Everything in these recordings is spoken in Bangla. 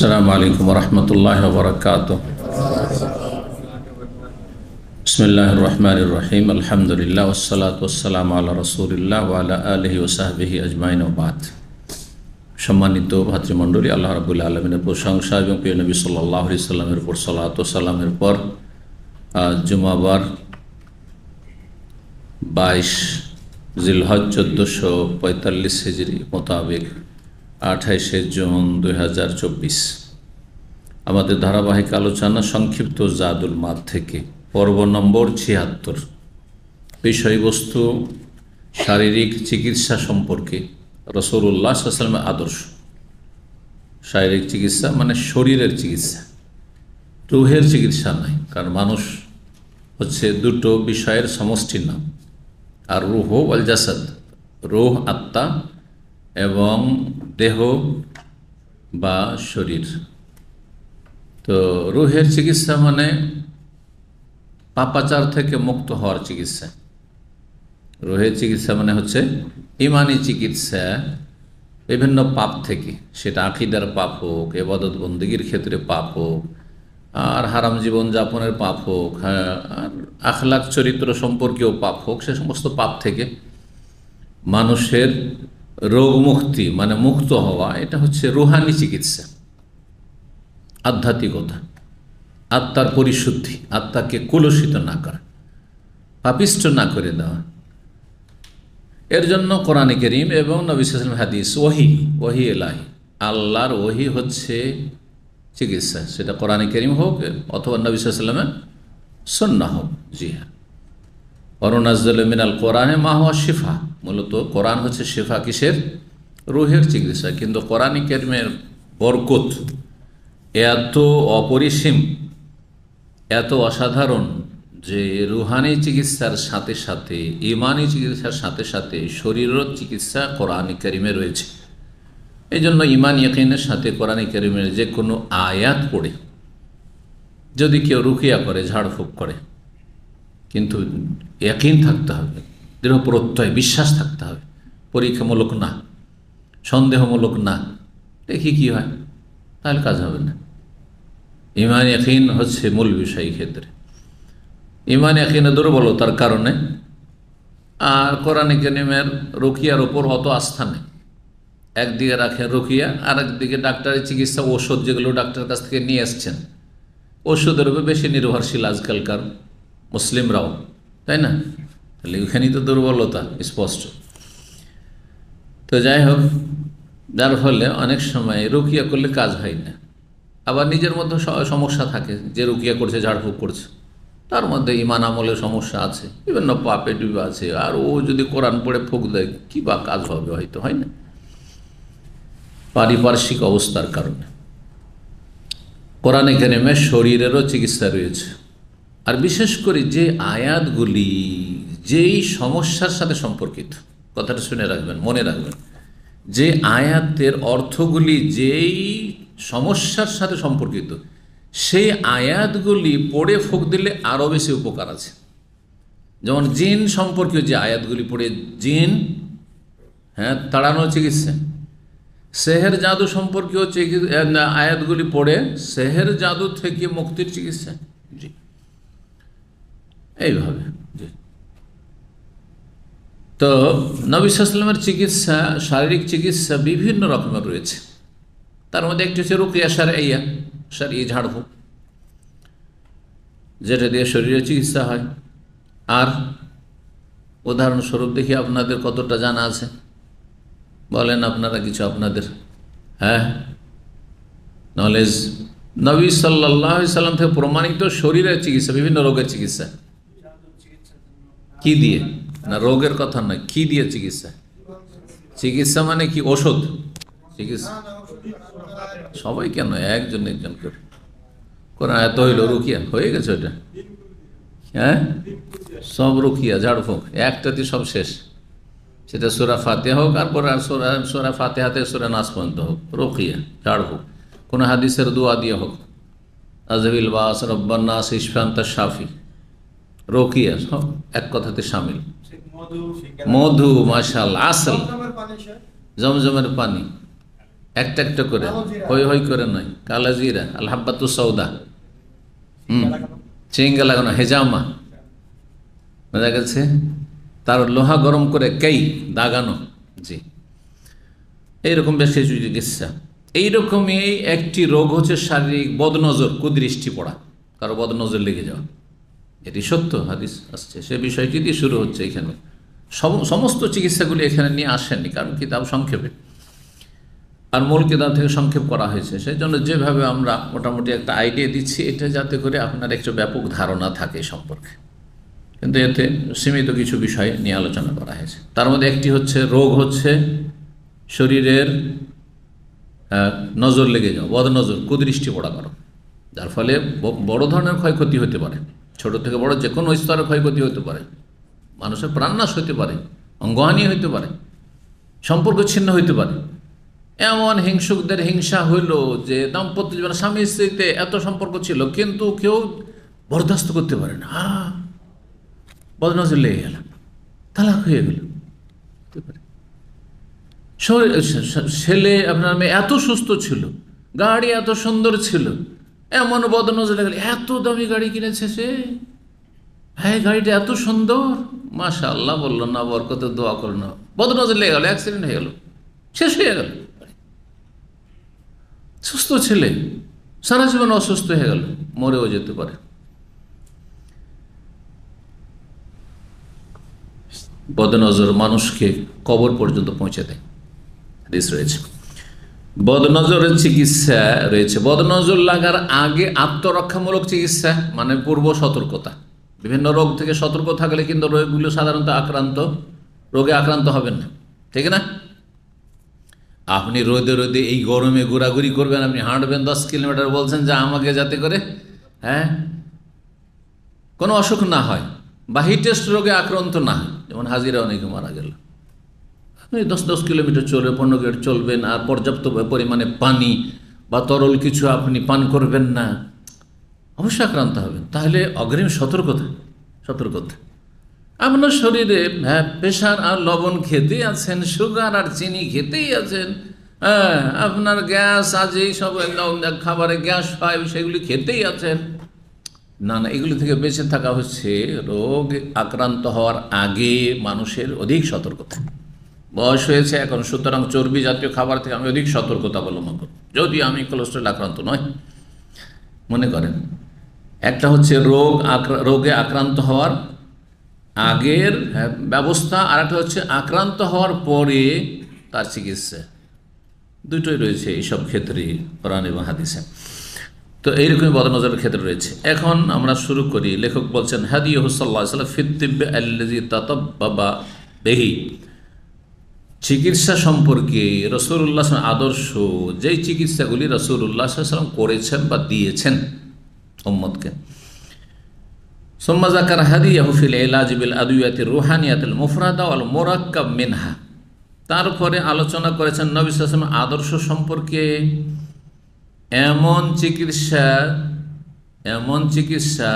अस्सलामु अलैकुम वरहमतुल्लाहि वबरकातुह। बिस्मिल्लाहिर्रहमानिर्रहीम। अल्हम्दुलिल्लाह वस्सलातु वस्सलामु अला रसूलिल्लाह व अला आलिहि व साहबिहि अजमाइन व बाद। সম্মানিত ভাতৃমণ্ডলী, আল্লাহ রাব্বুল আলামিনের প্রশংসা এবং প্রিয় নবী সাল্লাল্লাহু আলাইহি সাল্লামের উপর সালাত ও সালামের পর জুমাবার 22 জিলহজ 1445 হিজরি মোতাবেক 28 জুন 2024 আমাদের ধারাবাহিক আলোচনা সংক্ষিপ্ত জাদুল মাদ থেকে পর্ব নম্বর 76। বিষয়বস্তু শারীরিক চিকিৎসা সম্পর্কে রাসূলুল্লাহ সাল্লাল্লাহু আলাইহি ওয়াসাল্লামের আদর্শ। শারীরিক চিকিৎসা মানে শরীরের চিকিৎসা, রূহের চিকিৎসা নয়। কারণ মানুষ হচ্ছে দুটো বিষয়ের সমষ্টির নাম, আর রূহ ওয়াল জাসাদ, রূহ আত্মা এবং দেহ বা শরীর। তো রূহের চিকিৎসা মানে পাপাচার থেকে মুক্ত হওয়ার চিকিৎসা। রূহের চিকিৎসা মানে হচ্ছে ইমানি চিকিৎসা, বিভিন্ন পাপ থেকে, সেটা আকীদার পাপ হোক, ইবাদত বন্দেগীর ক্ষেত্রে পাপ হোক, আর হারাম জীবন যাপনের পাপ হোক, আর আখলাক চরিত্র সম্পর্কেও পাপ হোক, সে সমস্ত পাপ থেকে মানুষের রোগ মুক্তি মানে মুক্ত হওয়া, এটা হচ্ছে রুহানি চিকিৎসা, আধ্যাত্মিকতা, আত্মার পরিশুদ্ধি, আত্মাকে কলুষিত না করা, পাপিষ্ট না করে দেওয়া। এর জন্য কোরআনে কারীম এবং নবী সাল্লাল্লাহু আলাইহি ওয়াসাল্লামের হাদিস, ওহী ইলাহি, আল্লাহর ওহী হচ্ছে চিকিৎসা। সেটা কোরআনে কারীম হোক অথবা নবী সাল্লাল্লাহু আলাইহি ওয়াসাল্লামের সুন্নাহ হোক। জি হ্যাঁ, ওয়ানুনাজ্জিলু মিনাল কোরআনে মা হুয়া শিফা। মূলত কোরআন হচ্ছে শিফা, কিসের? রূহের চিকিৎসা। কিন্তু কোরআনে কারীমের বরকত এত অপরিসীম, এত অসাধারণ যে রুহানি চিকিৎসার সাথে সাথে, ইমানি চিকিৎসার সাথে সাথে শরীরের চিকিৎসা কোরআনে কারীমে রয়েছে। এই জন্য ইমান ইয়াকিনের সাথে কোরআনে কারীমের যে কোনো আয়াত পড়ে যদি কেউ রুকিয়া করে, ঝাড়ফুঁক করে, কিন্তু ইয়াকিন থাকতে হবে, দৃঢ় প্রত্যয়, বিশ্বাস থাকতে হবে, পরীক্ষামূলক না, সন্দেহমূলক না, দেখি কি হয়, তাহলে কাজ হবে না। ইমান ইয়াকিন হচ্ছে মূল বিষয়। এই ক্ষেত্রে ইমান ইয়াকিনের দুর্বলতার কারণে আর কোরআনে কারীমের রুকিয়ার ওপর অত আস্থা নেই। একদিকে রাখেন রুকিয়া, আর একদিকে ডাক্তারের চিকিৎসা, ওষুধ যেগুলো ডাক্তারের কাছ থেকে নিয়ে আসছেন, ওষুধের উপর বেশি নির্ভরশীল আজকালকার মুসলিমরাও, তাই না? তাহলে ওখানেই তো দুর্বলতা স্পষ্ট। তো যাই হোক, যার ফলে অনেক সময় রুকিয়া করলে কাজ হয় না। আবার নিজের মধ্যে সমস্যা থাকে, যে রুকিয়া করছে, ঝাড়ফুঁক করছে, তার মধ্যে ইমান আমলের সমস্যা আছে, বিভিন্ন পাপে ডুবে আছে, আর ও যদি কোরআন পড়ে ফুঁক দেয়, কী বা কাজ হবে? হয়তো হয় না, পারিপার্শ্বিক অবস্থার কারণে। কোরআনে কারীমে শরীরেরও চিকিৎসা রয়েছে। আর বিশেষ করে যে আয়াতগুলি যেই সমস্যার সাথে সম্পর্কিত, কথাটা শুনে রাখবেন, মনে রাখবেন, যে আয়াতের অর্থগুলি যেই সমস্যার সাথে সম্পর্কিত, সেই আয়াতগুলি পড়ে ফুঁক দিলে আরও বেশি উপকার আছে। যেমন জিন সম্পর্কীয় যে আয়াতগুলি পড়ে জিন তাড়ানোর চিকিৎসা, সেহের জাদু সম্পর্কীয় আয়াতগুলি পড়ে সেহের জাদু থেকে মুক্তির চিকিৎসা। জি, এইভাবে। জি, তো নবী সাল্লাল্লাহু আলাইহি ওয়াসাল্লামের চিকিৎসা, শারীরিক চিকিৎসা বিভিন্ন রকমের রয়েছে। তার মধ্যে একটি হচ্ছে রুকিয়া শারঈয়া, শারঈ ঝাড়ফুঁক, যেটা দিয়ে শরীরের চিকিৎসা হয়। আর উদাহরণস্বরূপ দেখি আপনাদের কতটা জানা আছে, বলেন আপনারা কিছু, আপনাদের নলেজ। নবী সাল্লাল্লাহু আলাইহি ওয়াসাল্লাম থেকে প্রমাণিত শরীরের চিকিৎসা, বিভিন্ন রোগের চিকিৎসা কি দিয়ে? না, রোগের কথা নয়, কি দিয়ে চিকিৎসা? চিকিৎসা মানে কি? ওষুধ চিকিৎসা। সবাই কেন, একজন একজন করে কোরআন এত হইল রুকিয়া হয়ে গেছে, ওটা সব রুকিয়া ঝাড়ফুঁক একটাতে সব শেষ। সেটা সূরা ফাতিহা হোক, আর সূরা ফাতিহাতে সূরা নাস পর্যন্ত হোক, রুকিয়া ঝাড়ফুঁক। কোনো হাদিসের দোয়া দিয়ে হোক, আযহিল বাস রব্বান নাস ইশফি আনতা শাফি, রুকিয়া সব এক কথাতে শামিল। মধু, মাশাআল্লাহ, আসল জমজমের পানি, একটা একটা করে, হই হই করে নয়, কালা জিরা, আল হাব্বাতু সৌদা, চেঙ্গা লাগানো, হেজামা, বোঝা গেছে। তার লোহা গরম করে কেই দাগানো, জি, এইরকম বেশ কিছু চিকিৎসা। এইরকমই একটি রোগ হচ্ছে শারীরিক বদনজর, কুদৃষ্টি পড়া, কারো বদনজর লেগে যাওয়া। এটি সত্য, হাদিস আসছে, সে বিষয়টি দিয়ে শুরু হচ্ছে এখানে। সমস্ত চিকিৎসাগুলি এখানে নিয়ে আসেননি, কারণ কিতাব সংক্ষেপে, আর মূল কিতাব থেকে সংক্ষেপ করা হয়েছে। সেই জন্য যেভাবে আমরা মোটামুটি একটা আইডিয়া দিচ্ছি, এটা যাতে করে আপনার একটু ব্যাপক ধারণা থাকে এই সম্পর্কে। কিন্তু এতে সীমিত কিছু বিষয় নিয়ে আলোচনা করা হয়েছে। তার মধ্যে একটি হচ্ছে রোগ হচ্ছে শরীরের নজর লেগে যাওয়া, বদনজর, কুদৃষ্টি পড়া কারণ, যার ফলে বড় ধরনের ক্ষয়ক্ষতি হতে পারে, ছোট থেকে বড় যে কোনো স্তরে ক্ষয়ক্ষতি হতে পারে, মানুষের প্রাণনাশ হতে পারে, অঙ্গহানি হতে পারে, সম্পর্ক ছিন্ন হইতে পারে। এমন হিংসুকদের হিংসা হইল যে দাম্পত্য জীবনে স্বামী স্ত্রীতে এত সম্পর্ক ছিল, কিন্তু কেউ বরদাস্ত করতে পারে না, বদনজর লেগে গেল, তালাক হয়ে গেল। ছেলে আপনার মেয়ে এত সুস্থ ছিল, গাড়ি এত সুন্দর ছিল, এমন বদনজর লেগে গেল, এত দামি গাড়ি কিনেছে সে, হ্যাঁ গাড়িটা এত সুন্দর, মাশাআল্লাহ বললো না, বরকতে দোয়া করলো না, বদনজর লেগে গেল, অ্যাক্সিডেন্ট হয়ে গেল, শেষ হয়ে গেল। সুস্থ ছেলে সারা জীবন অসুস্থ হয়ে গেল, মরেও যেতে পারে। বদনজর মানুষকে কবর পর্যন্ত পৌঁছে দেয়, হাদিস রয়েছে। বদনজরের চিকিৎসা রয়েছে। বদনজর লাগার আগে আত্মরক্ষামূলক চিকিৎসা, মানে পূর্ব সতর্কতা। বিভিন্ন রোগ থেকে সতর্ক থাকলে কিন্তু রোগগুলো সাধারণত রোগে আক্রান্ত হবেন না, ঠিক না? আপনি রোদে রোদে এই গরমে ঘোরাঘুরি করবেন, আপনি হাঁটবেন 10 কিলোমিটার, বলছেন যে আমাকে যাতে করে কোনো অসুখ না হয় বা হিটেস্ট রোগে আক্রান্ত না হয়। যেমন হাজিরা অনেকে মারা গেল, আপনি 10 কিলোমিটার চলবে, 15 কিলোমিটার চলবেন, আর পর্যাপ্ত পরিমাণে পানি বা তরল কিছু আপনি পান করবেন না, অবশ্যই আক্রান্ত হবেন। তাহলে অগ্রিম সতর্কতা। আপনার শরীরে প্রেশার আর লবণ খেতেই আছেন, সুগার আর চিনি খেতেই আছেন, আপনার গ্যাস আজ এই সব খাবারে গ্যাস হয়, সেগুলি খেতেই আছেন। না, এগুলি থেকে বেঁচে থাকা হচ্ছে রোগ আক্রান্ত হওয়ার আগে মানুষের অধিক সতর্কতা। বয়স হয়েছে এখন, সুতরাং চর্বি জাতীয় খাবার থেকে আমি অধিক সতর্কতা অবলম্বন করব, যদি আমি কোলেস্ট্রল আক্রান্ত নয়। মনে করেন, একটা হচ্ছে রোগে আক্রান্ত হওয়ার আগের ব্যবস্থা, আর একটা হচ্ছে আক্রান্ত হওয়ার পরে তার চিকিৎসা। দুটোই রয়েছে এইসব ক্ষেত্রে কোরআন এবং হাদিসে। তো এইরকমই বদনজরের ক্ষেত্রে রয়েছে। এখন আমরা শুরু করি। লেখক বলছেন, হাদিয়ুহু সাল্লাল্লাহু আলাইহি ওয়াসাল্লাম ফিত তিব্বি আল্লাযী তাতাব্বাবা বিহি, চিকিৎসা সম্পর্কে রাসূলুল্লাহ সাল্লাল্লাহু আলাইহি ওয়াসাল্লাম আদর্শ, যেই চিকিৎসাগুলি রাসূলুল্লাহ সাল্লাল্লাহু আলাইহি ওয়াসাল্লাম করেছেন বা দিয়েছেন উম্মতকে। সুম্মা যাকারা হাদিয়াহু ফিল ইলাজ বিল আদওয়াতির রুহানিয়াতিল মুফরাদা ওয়াল মুরাক্কাব মিনহা, তারপরে আলোচনা করেছেন নবী সাল্লাল্লাহু আলাইহি ওয়াসাল্লাম আদর্শ সম্পর্কে, এমন চিকিৎসা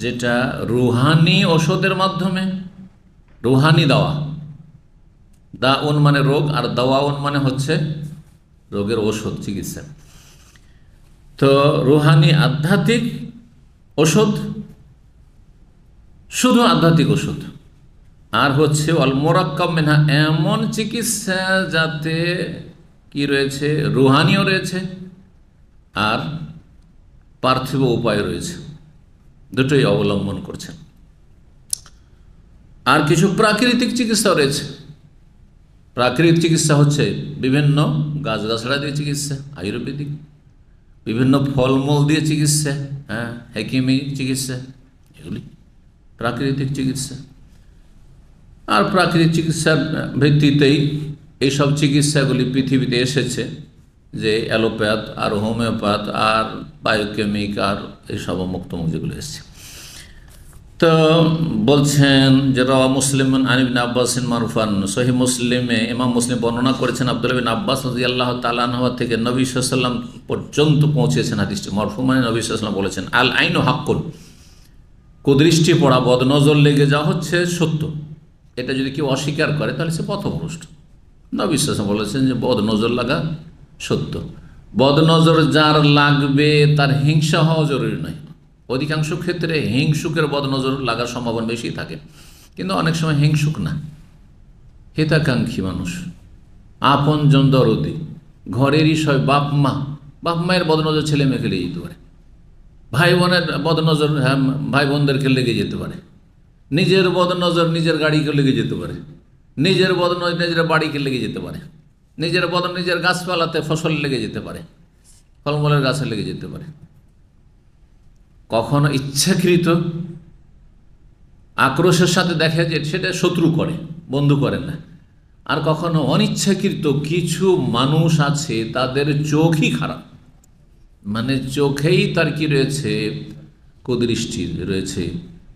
যেটা রুহানি ওষুধের মাধ্যমে, রুহানি দাওয়া, দাউন মানে রোগ, আর দাওয়াউন মানে হচ্ছে রোগের ওষুধ, চিকিৎসা। তো রুহানি আধ্যাত্মিক ওষুধ, শুধু আধ্যাত্মিক ওষুধ, আর হচ্ছে অল মুরাক্কাব মিনহা, এমন চিকিৎসা যাতে কি রয়েছে, রুহানিও রয়েছে আর পার্থিব উপায় রয়েছে, দুটোই অবলম্বন করছেন। আর কিছু প্রাকৃতিক চিকিৎসা রয়েছে। প্রাকৃতিক চিকিৎসা হচ্ছে বিভিন্ন গাছগাছড়া দিয়ে চিকিৎসা, আয়ুর্বেদিক, বিভিন্ন ফলমূল দিয়ে চিকিৎসা, হেকিমি চিকিৎসা, এগুলি প্রাকৃতিক চিকিৎসা। আর প্রাকৃতিক চিকিৎসার ভিত্তিতেই এইসব চিকিৎসাগুলি পৃথিবীতে এসেছে, যে অ্যালোপ্যাথ আর হোমিওপ্যাথ আর বায়োকেমিক আর এইসব মুক্তমুখ যেগুলো এসেছে। তো বলছেন যে রাওয়া মুসলিম আন ইবনে আব্বাস মারফুআন, সহিহ মুসলিমে ইমাম মুসলিম বর্ণনা করেছেন আব্দুল্লাহ বিন আব্বাস রাদিয়াল্লাহু তাআলা আনহু থেকে নবী সাল্লাল্লাহু আলাইহি ওয়াসাল্লাম পর্যন্ত পৌঁছেছেন হাদিসটি। মারফু মানে নবী সাল্লাল্লাহু আলাইহি ওয়াসাল্লাম বলেছেন, আল আইনু হাক্কুন, কুদৃষ্টি পড়া, বদনজর লেগে যাওয়া হচ্ছে সত্য। এটা যদি কেউ অস্বীকার করে তাহলে সে পথভ্রষ্ট। নবী সাল্লাল্লাহু আলাইহি ওয়াসাল্লাম বলেছেন যে বদনজর লাগা সত্য। বদনজর যার লাগবে তার হিংসা হওয়া জরুরি নয়। অধিকাংশ ক্ষেত্রে হিংসুকের বদনজর লাগার সম্ভাবনা বেশি থাকে, কিন্তু অনেক সময় হিংসুক না, হিতাকাঙ্ক্ষী মানুষ, আপনজন দরদি, ঘরেরই সব বাপ মায়ের বদনজর ছেলে মেয়েকে লেগে যেতে পারে, ভাই বোনের বদনজর ভাই বোনদেরকে লেগে যেতে পারে, নিজের বদনজর নিজের গাড়িকে লেগে যেতে পারে, নিজের বদনজর নিজের বাড়িকে লেগে যেতে পারে, নিজের বদন নিজের গাছপালাতে ফসল লেগে যেতে পারে, ফলমূলের গাছে লেগে যেতে পারে। কখনো ইচ্ছাকৃত আক্রোশের সাথে দেখা যায় সেটা শত্রু করে, বন্ধু করে না। আর কখনো অনিচ্ছাকৃত কিছু মানুষ আছে তাদের চোখই খারাপ, মানে চোখেই তার কি রয়েছে, কুদৃষ্টি রয়েছে,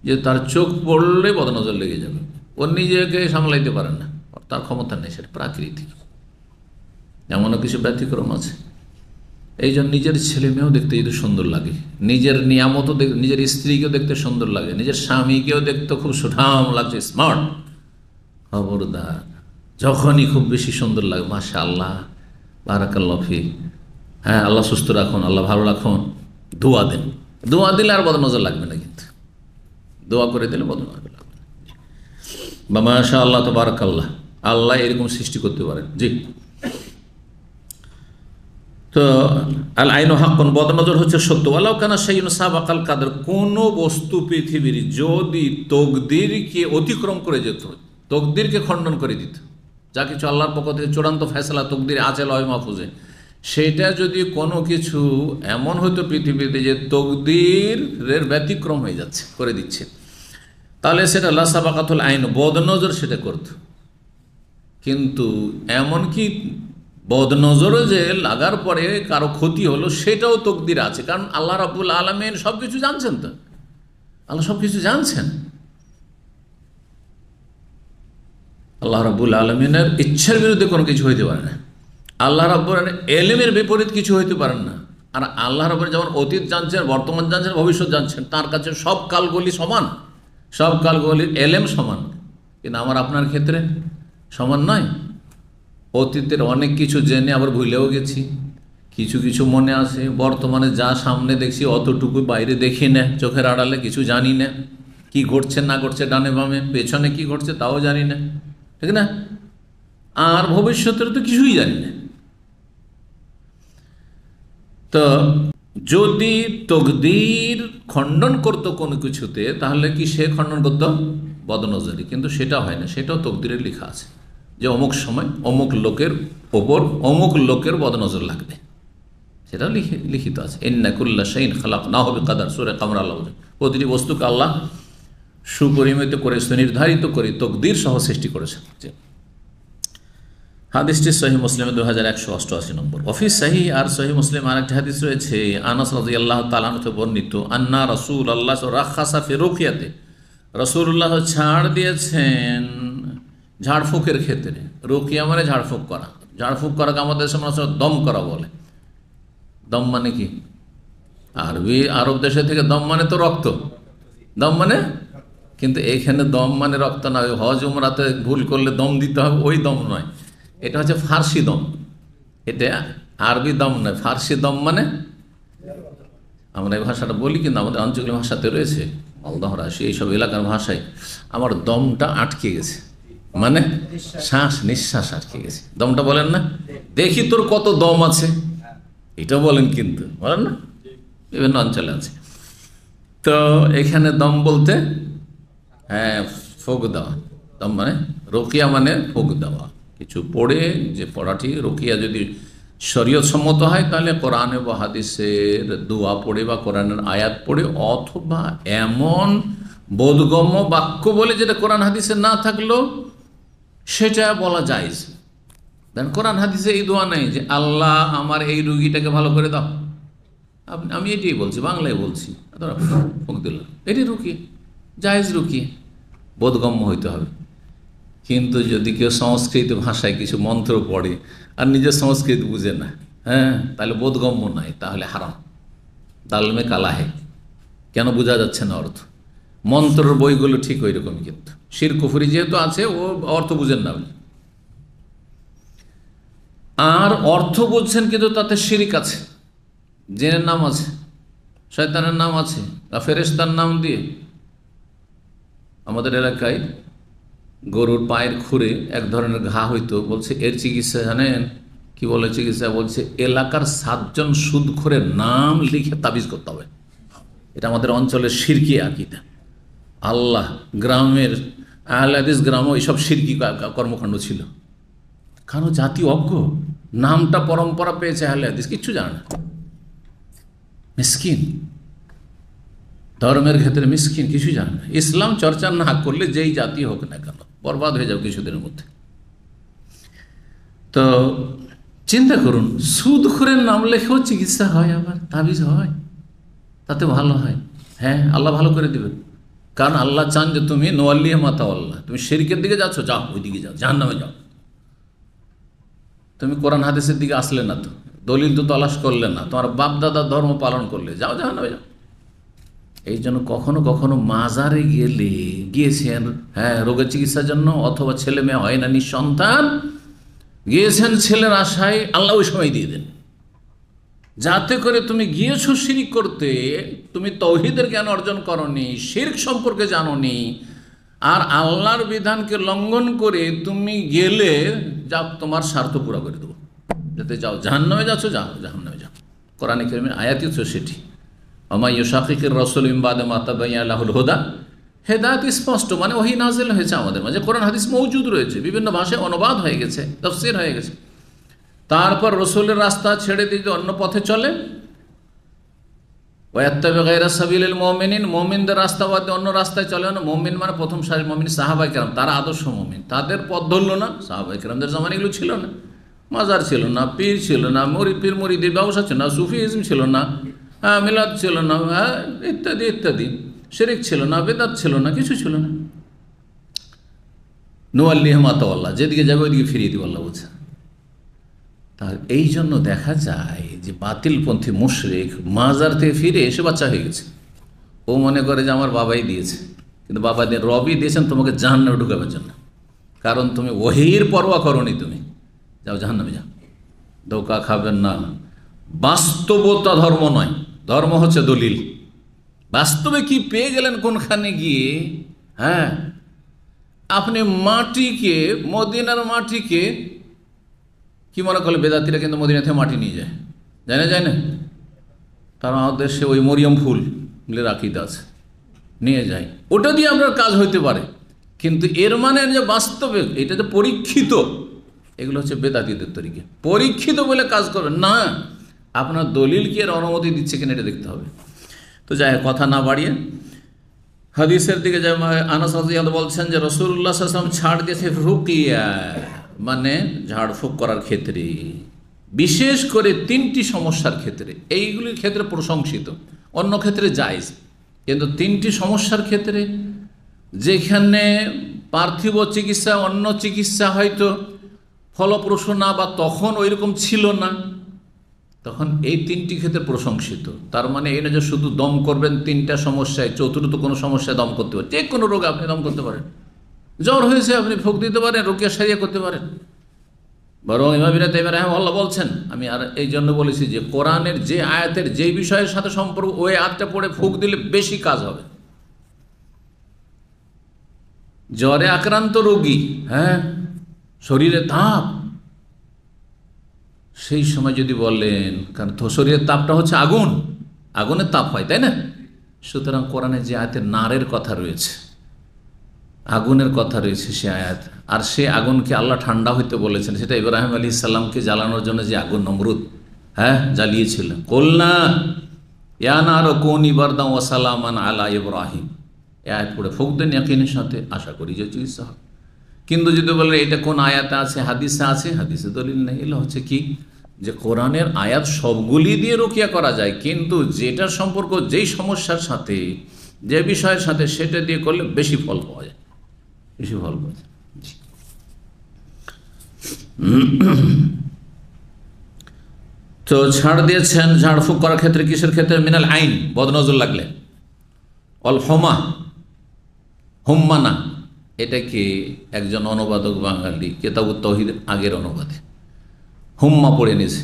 যে তার চোখ পড়লে বদনজর লেগে যাবে, ও নিজেকে সামলাইতে পারে না, তার ক্ষমতা নেই, সেটা প্রাকৃতিক। এমনও কিছু ব্যতিক্রম আছে। এই জন্য নিজের ছেলে মেয়েও দেখতে যদি সুন্দর লাগে, নিজের নিয়ামতও নিজের স্ত্রীকেও দেখতে সুন্দর লাগে, নিজের স্বামীকেও দেখতে খুব সুঠাম লাগছে, স্মার্ট, খবরদার যখনই খুব বেশি সুন্দর লাগে, মাশাআল্লাহ বারাকাল্লাহ ফিক, হ্যাঁ আল্লাহ সুস্থ রাখুন, আল্লাহ ভালো রাখুন, দোয়া দেন। দোয়া দিলে আর বদনজর লাগবে না, কিন্তু দোয়া করে দিলে বদনজর লাগবে না। বা মাশাআল্লাহ তাবারাকাল্লাহ, আল্লাহ এরকম সৃষ্টি করতে পারেন। জি, তো আল আইন হাক্কুন, বদনজর হচ্ছে সত্য। ওয়ালাউ কানা শাইউন সাবাকাল কাদর, কোনো বস্তু পৃথিবীর যদি তকদিরকে অতিক্রম করে যেত, তকদিরকে খণ্ডন করে দিত, যা কিছু আল্লাহর পক্ষ থেকে চূড়ান্ত ফয়সালা তকদির আছে লয় মাহফুজে, সেটা যদি কোনো কিছু এমন হতো পৃথিবীতে যে তকদিরের ব্যতিক্রম হয়ে যাচ্ছে, করে দিচ্ছে, তাহলে সেটা লা সাবাকাতুল আইন, বদনজর সেটা করত। কিন্তু এমনকি বদনজরও যে লাগার পরে কারো ক্ষতি হলো সেটাও তকদির আছে, কারণ আল্লাহ রাব্বুল আলামিন সব কিছু জানছেন। তো আল্লাহ সব কিছু জানছেন, আল্লাহ রাব্বুল আলামিনের ইচ্ছার বিরুদ্ধে কোনো কিছু হইতে পারে না, আল্লাহ রাব্বুল এলেমের বিপরীত কিছু হইতে পারেন না। আর আল্লাহ রাব্বুল যেমন অতীত জানছেন, বর্তমান জানছেন, ভবিষ্যৎ জানছেন, তার কাছে সব কালগুলি সমান, সব কালগুলির এলেম সমান। কিন্তু আমার আপনার ক্ষেত্রে সমান নয়। অতীতের অনেক কিছু জেনে আবার ভুলেও গেছি, কিছু কিছু মনে আছে, বর্তমানে যা সামনে দেখছি অতটুকু, বাইরে দেখি না, চোখের আড়ালে কিছু জানি না, কি ঘটছে না ঘটছে ডানে বামে পেছনে কি ঘটছে তাও জানি না, ঠিক না? আর ভবিষ্যতের তো কিছুই জানি না। তো যদি তকদির খণ্ডন করত কোনো কিছুতে, তাহলে কি সে খণ্ডন করত বদনজরি, কিন্তু সেটা হয় না, সেটাও তকদিরে লেখা আছে যে অমুক সময় অমুক লোকের ওপর অমুক লোকের বদনজর লাগবে, সেটাও লিখিত আছে। ইন্না কুল্লা শাইইন খালাকনাহু বিকাদার, সূরা কামর আল্লাহ বলেন, প্রতিটি বস্তুকে আল্লাহ সুপরিমিত করে, সুনির্ধারিত করে তকদির সহ সৃষ্টি করেছেন। হাদিসটি সহিহ মুসলিমে 2188 নম্বর। অফিস সহিহ, আর সহিহ মুসলিম আরেকটি হাদিস রয়েছে, আনাস রাদিয়াল্লাহু তাআলা আনহু বর্ণিত, আন্না রাসূলুল্লাহ রাখাসা ফি রুকিয়াতে, রাসূলুল্লাহ ছাড় দিয়েছেন ঝাড়ফুঁকের ক্ষেত্রে। রুকিয়া মানে ঝাড়ফুঁক করা, ঝাড়ফুঁক করাকে আমাদের দেশে মানুষ দম করা বলে। দম মানে কি? আরব দেশে থেকে দম মানে তো রক্ত, দম মানে, কিন্তু এইখানে দম মানে রক্ত না, ওই হজ উমরাতে ভুল করলে দম দিতে হবে, ওই দম নয়, এটা হচ্ছে ফার্সি দম, এটা আরবি দম নয়, ফার্সি দম মানে, আমরা এই ভাষাটা বলি কিন্তু আমাদের আঞ্চলিক ভাষাতে রয়েছে, মালদহ রাশি এইসব এলাকার ভাষায় আমার দমটা আটকে গেছে, মানে নিঃশ্বাস আটকে গেছে, দমটা বলেন না, দেখি তোর কত দম আছে, এটা বলেন, কিন্তু বলেন না, বিভিন্ন অঞ্চলে আছে। তো এখানে দম বলতে হ্যাঁ ফুঁক দেওয়া, দম মানে রোকিয়া মানে ফুঁক দেওয়া, কিছু পড়ে, যে পড়াটি রোকিয়া যদি শরীয়ত সম্মত হয় তাহলে কোরআনে বা হাদিসের দোয়া পড়ে বা কোরআনের আয়াত পড়ে, অথবা এমন বোধগম্য বাক্য বলে যেটা কোরআন হাদিসে না থাকলেও সেটা বলা যায়। দেখেন কোরআন হাদিসে এই দোয়া নেই যে আল্লাহ আমার এই রুগীটাকে ভালো করে দাও, আমি এটাই বলছি, বাংলায় বলছি, ফুঁক দিলাম, এটি রুকি, জায়েজ রুকি, বোধগম্য হইতে হবে। কিন্তু যদি কেউ সংস্কৃত ভাষায় কিছু মন্ত্র পড়ে আর নিজের সংস্কৃত বুঝে না, হ্যাঁ, তাহলে বোধগম্য নয়, তাহলে হারাম, দালমে কালা হে, কেন বোঝা যাচ্ছে না অর্থ। মন্ত্রের বইগুলো ঠিক ওই রকমই, কিন্তু শির কুফরি যেহেতু আছে ও অর্থ বুঝেন না। আর অর্থ বুঝছেন কিন্তু তাতে শিরিক আছে, জিনের নাম আছে, শয়তানের নাম আছে, বা ফেরেশতার নাম দিয়ে। আমাদের এলাকায় গরুর পায়ের খুরে এক ধরনের ঘা হইতো, বলছে এর চিকিৎসা জানেন কি বলে? চিকিৎসা বলছে এলাকার 7 জন সুদখোরের নাম লিখে তাবিজ করতে হবে। এটা আমাদের অঞ্চলের শিরকি আকীদা। আল্লাহ, গ্রামের আহলে হাদিস গ্রামও এইসব শিরকি কর্মকাণ্ড ছিল। কারণ জাতি অজ্ঞ, নামটা পরম্পরা পেয়েছে আহলে হাদিস, কিচ্ছু জানে না, মিসকিন, ধর্মের ক্ষেত্রে মিসকিন, কিছুই জানে না। ইসলাম চর্চা না করলে যেই জাতি হোক না কেন বরবাদ হয়ে যাবে কিছুদিনের মধ্যে। তো চিন্তা করুন, সুদখোরের নাম লেখেও চিকিৎসা হয়, আবার তাবিজ হয়, তাতে ভালো হয়। হ্যাঁ, আল্লাহ ভালো করে দেবেন, কারণ আল্লাহ চান যে তুমি নোয়াল্লিহ মাতা আল্লাহ, তুমি শিরকের দিকে যাচ্ছ, যাও ওই দিকে যাও, জাহান্নামে যাও। তুমি কোরআন হাদিসের দিকে আসলে না, তো দলিল তো তলাশ করলে না, তোমার বাপ দাদার ধর্ম পালন করলে, যাও জাহান্নামে যাও। এই জন্য কখনো কখনো মাজারে গিয়েছেন, হ্যাঁ, রোগের চিকিৎসার জন্য, অথবা ছেলে মেয়ে হয় না, নিঃসন্তান, গিয়েছেন ছেলের আশায়, আল্লাহ ওই সময় দিয়ে দেন, যাতে করে তুমি গিয়েছো শিরক করতে, তুমি তৌহিদের জ্ঞান অর্জন করনি, শিরক সম্পর্কে জানোনি, আর আল্লাহর বিধানকে লঙ্ঘন করে তুমি গেলে, যা তোমার স্বার্থ পুরা করে দেবো, যাতে যাও জাহান্নামে যাচ্ছ, যাও জাহান্নামে যাও। কোরআনে কারীমের আয়াতই তো সেটি, ওমা ইউশাকিকির রাসূল মিন বাদি মা তাবায়্যানা লাহুল হুদা। হেদায়েত স্পষ্ট, মানে ওহী নাযিল হয়েছে আমাদের মাঝে, কোরআন হাদিস মওজুদ রয়েছে, বিভিন্ন ভাষায় অনুবাদ হয়ে গেছে, তাফসীর হয়ে গেছে। তারপর রসুলের রাস্তা ছেড়ে দিয়ে অন্য পথে চলে, ওয়াত্তাবি গায়রা সাবিলিল মুমিনিন, মুমিনদের রাস্তা বাদে অন্য রাস্তায় চলে না। মুমিন মানে প্রথম সারির মুমিন সাহাবায়ে কেরাম, তারা আদর্শ মুমিন, তাদের পথ ধরল না। সাহাবায়ে কেরামদের জামানায় এগুলো ছিল না, মাজার ছিল না, পীর ছিল না, পীর মুরিদের ব্যবসা ছিল না, সুফিজম ছিল না, মিলাদ ছিল না, ইত্যাদি ইত্যাদি, শিরক ছিল না, বেদাত ছিল না, কিছু ছিল না। নুয়াল্লিহ মা তাওয়াল্লা, যেদিকে যাবে ওইদিকে ফিরিয়ে দিব, আল্লাহ বলছে। তার এই জন্য দেখা যায় যে বাতিলপন্থী মুশরিক মাজার থেকে ফিরে এসে বাচ্চা হয়ে গেছে। ও মনে করে যে আমার বাবাই দিয়েছে, কিন্তু বাবা দিয়ে রবই দিয়েছেন তোমাকে জাহান্নামে ঢুকাবার জন্য, কারণ তুমি ওহীর পরোয়া করনি, তুমি যাও জাহান্নামে যাও। ধোঁকা খাবেন না, বাস্তবতা ধর্ম নয়, ধর্ম হচ্ছে দলিল। বাস্তবে কি পেয়ে গেলেন কোনখানে গিয়ে? হ্যাঁ, আপনি মাটিকে, মদিনার মাটিকে কি মনে করলে? বেদাতিরা কিন্তু মদিনা থেকে মাটি নিয়ে যায়, যায় না? তারা আমাদের দেশে ওই মরিয়ম ফুলের আকীদা আছে, নিয়ে যায়, ওটা দিয়ে আপনার কাজ হইতে পারে, কিন্তু এর মানে যে বাস্তবে এটা যে পরীক্ষিত, এগুলো হচ্ছে বেদাতিদের তরিকা। পরীক্ষিত বলে কাজ করবেন না, আপনার দলিল কি এর অনুমতি দিচ্ছে কিনা এটা দেখতে হবে। তো যাই হোক, কথা না বাড়িয়ে হাদিসের দিকে যায়। আনাস রাদিয়াল্লাহু বলছেন যে রাসূলুল্লাহ সাল্লাল্লাহু আলাইহি ওয়াসাল্লাম ছাড় দিয়েছে রুকিয়া, মানে ঝাড়ফুঁক করার ক্ষেত্রে, বিশেষ করে 3টি সমস্যার ক্ষেত্রে। এইগুলির ক্ষেত্রে প্রশংসিত, অন্য ক্ষেত্রে জায়েজ, কিন্তু 3টি সমস্যার ক্ষেত্রে, যেখানে পার্থিব চিকিৎসা, অন্য চিকিৎসা হয়তো ফলপ্রসূ না, বা তখন ওইরকম ছিল না, তখন এই 3টি ক্ষেত্রে প্রশংসিত। তার মানে এই না যে শুধু দম করবেন 3টা সমস্যায়, চতুর্থ কোনো সমস্যায় দম করতে পারেন। যে কোনো রোগে আপনি দম করতে পারেন, জ্বর হয়েছে আপনি ফুঁক দিতে পারেন, রোগিয়া সারিয়া করতে পারেন। বরং ইমাম ইবনে তাইমিয়া রাহিমাহুল্লাহ বলছেন, আমি আর এই জন্য বলেছি যে কোরআনের যে আয়াতের যে বিষয়ের সাথে সম্পর্ক, ওই আয়াতটা পড়ে ফুঁক দিলে বেশি কাজ হবে। জ্বরে আক্রান্ত রোগী, হ্যাঁ, শরীরে তাপ, সেই সময় যদি বলেন, কারণ শরীরের তাপটা হচ্ছে আগুন, আগুনের তাপ হয়, তাই না? সুতরাং কোরআনে যে আয়াতের নারের কথা রয়েছে, আগুনের কথা রয়েছে, সে আয়াত, আর সে আগুনকে আল্লাহ ঠান্ডা হইতে বলেছেন, সেটা ইব্রাহিম আলাইহিস সালামকে জ্বালানোর জন্য যে আগুন নমরুদ, হ্যাঁ, জ্বালিয়েছিল। কুলনা ইয়া নারু কুনি বারদান ওয়া সালামান আলা ইব্রাহিম, এই আয়াত পড়ে ফুঁক দেন ইয়াকিনের সাথে, আশা করি যে চিকিৎসা হবে। কিন্তু যদি বলেন এটা কোন আয়াতে আছে, হাদিসে আছে, হাদিসে দলিল নেই। এগুলো হচ্ছে কি, যে কোরআনের আয়াত সবগুলি দিয়ে রুকিয়া করা যায়, কিন্তু যেটার সম্পর্ক যেই সমস্যার সাথে, যে বিষয়ের সাথে, সেটা দিয়ে করলে বেশি ফল পাওয়া যায়, বেশি ফল পাওয়া যায়। তো ছাড় দিয়েছেন ঝাড়ফুঁক করার ক্ষেত্রে, কিসের ক্ষেত্রে? মিনাল আইন, বদনজর লাগলে, অল হোমা, হুম্মানা, এটা কি একজন অনুবাদক বাঙালি, কিতাবুত তাওহীদ আগের অনুবাদে, হুম্মা পড়ে নিয়েছে,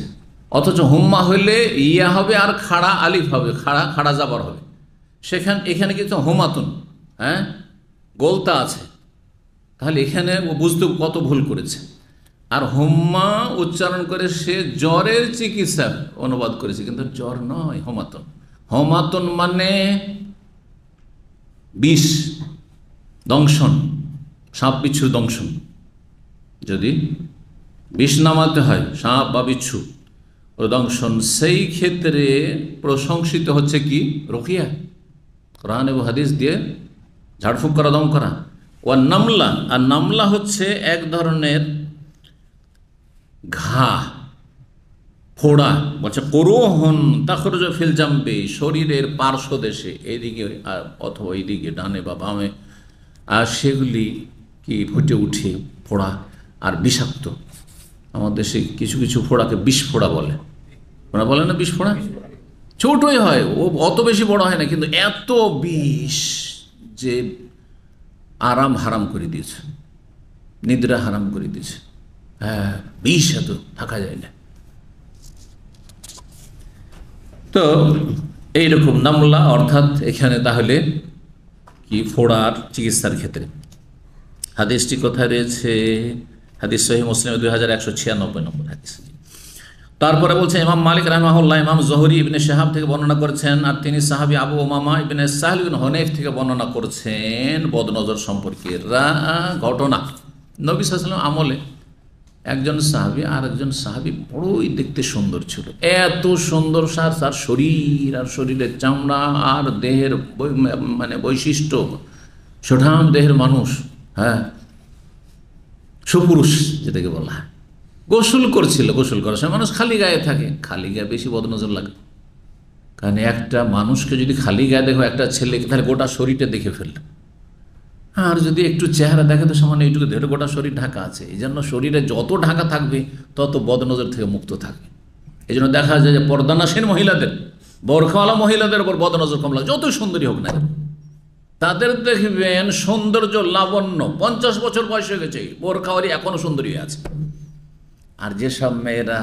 অথচ হুম্মা হইলে ইয়া হবে আর খাড়া আলিফ হবে, খাড়া খাড়া জাবার হবে। এখানে কিন্তু হুমাতুন, হ্যাঁ, গোলতা আছে। তাহলে এখানে ও বুঝতে কত ভুল করেছে। আর হুম্মা উচ্চারণ করে সে জ্বরের চিকিৎসা অনুবাদ করেছে, কিন্তু জ্বর নয়, হোমাতন। হোমাতন মানে বিষ, দংশন, সাপ বিচ্ছুর দংশন। যদি বিষ নামাতে হয় সাপ বা বিচ্ছু ও দংশন, সেই ক্ষেত্রে প্রশংসিত হচ্ছে কি? রুকিয়া, কোরআন এবং হাদিস দিয়ে ঝাড়ফুঁক করা, দম করা। ও নামলা, আর নামলা হচ্ছে এক ধরনের ঘা, ফোড়া। বলছে করোহন তাখরুজ ফিল জামবে, শরীরের পার্শ্বদেশে, এইদিকে অথবা এইদিকে ডানে বা বামে, আর সেগুলি কি ফুটে উঠে ফোড়া আর বিষাক্ত। আমাদের দেশে কিছু কিছু ফোড়াকে বিষ ফোড়া বলে, ওরা বলে না বিষ ফোড়া, ছোটই হয়, ও অত বেশি বড় হয় না, কিন্তু এত বিষ যে আরাম হারাম করে দিয়েছে, নিদ্রা হারাম করে দিয়েছে। হ্যাঁ, বিষ এত থাকা যায় না। তো এইরকম নামলা অর্থাৎ এখানে তাহলে কি ফোড়ার চিকিৎসার ক্ষেত্রে। হাদিসটি কোথায় রয়েছে? হাদিস সহিহ মুসলিম 2196 নম্বর হাদিস। তারপরে বলছে ইমাম মালিক রাহমাহুল্লাহ ইমাম জোহরি ইবনে শাহাব থেকে বর্ণনা করেছেন, আর তিনি সাহাবী আবু উমামা ইবনে সাহল ইবনে হুনাইফ থেকে বর্ণনা করছেন বদনজর সম্পর্কে ঘটনা। নবী সাল্লাল্লাহু আলাইহি ওয়াসাল্লাম আমলে একজন সাহাবী আর একজন সাহাবী বড়ই দেখতে সুন্দর ছিল, এত সুন্দর তার শরীর আর শরীরের চামড়া আর দেহের মানে বৈশিষ্ট্য, সুঠাম দেহের মানুষ, হ্যাঁ, সুপুরুষ যেটাকে বলা হয়। গোসল করছিল, গোসল করার সময় মানুষ খালি গায়ে থাকে, খালি গায়ে বেশি বদনজর লাগে। কারণ একটা মানুষকে যদি খালি গায়ে দেখো, একটা ছেলেকে, তাহলে গোটা শরীরটা দেখে ফেলল। আর যদি একটু চেহারা দেখে তো সামান্য এইটুকু দেখে গোটা শরীর ঢাকা আছে। এই জন্য শরীরে যত ঢাকা থাকবে তত বদনজর থেকে মুক্ত থাকবে। এই জন্য দেখা যায় যে পর্দানাসীন মহিলাদের, বোরখাওয়ালা মহিলাদের উপর বদনজর কম লাগে, যতই সুন্দরী হোক না, তাদের দেখবেন সৌন্দর্য লাবণ্য 50 বছর বয়স হয়ে গেছে, বোরখাওয়ালি এখনো সুন্দরী আছে। আর যেসব মেয়েরা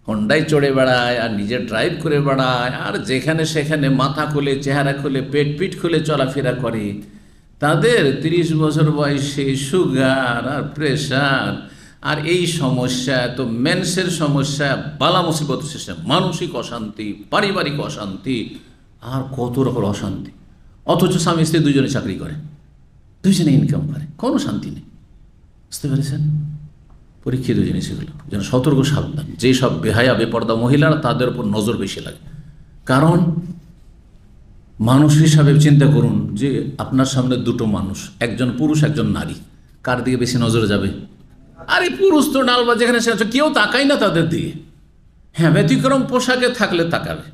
হন্ডায় চড়ে বেড়ায় আর নিজে ড্রাইভ করে বেড়ায় আর যেখানে সেখানে মাথা খুলে, চেহারা খুলে, পিঠ খুলে চলাফেরা করে, তাদের 30 বছর বয়সে সুগার আর প্রেশার আর এই সমস্যা, তো মেন্সের সমস্যা, বালা মুসিবত শেষে মানসিক অশান্তি, পারিবারিক অশান্তি, আর কত রকম অশান্তি। অথচ স্বামী স্ত্রী দুজনে চাকরি করে, দুজনে ইনকাম করে, কোনো শান্তি নেই। বুঝতে পেরেছেন? পরীক্ষিত জিনিস এগুলো, যেন সতর্ক সাবধান। যেসব বেহায়া বেপর্দা মহিলারা, তাদের উপর নজর বেশি লাগে। কারণ মানুষ হিসাবে চিন্তা করুন যে আপনার সামনে দুটো মানুষ, একজন পুরুষ একজন নারী, কার দিকে বেশি নজর যাবে? আরে পুরুষ তো ডাল বা যেখানে সে কেউ তাকাই না তাদের দিকে। হ্যাঁ, ব্যতিক্রম পোশাকে থাকলে তাকাবে।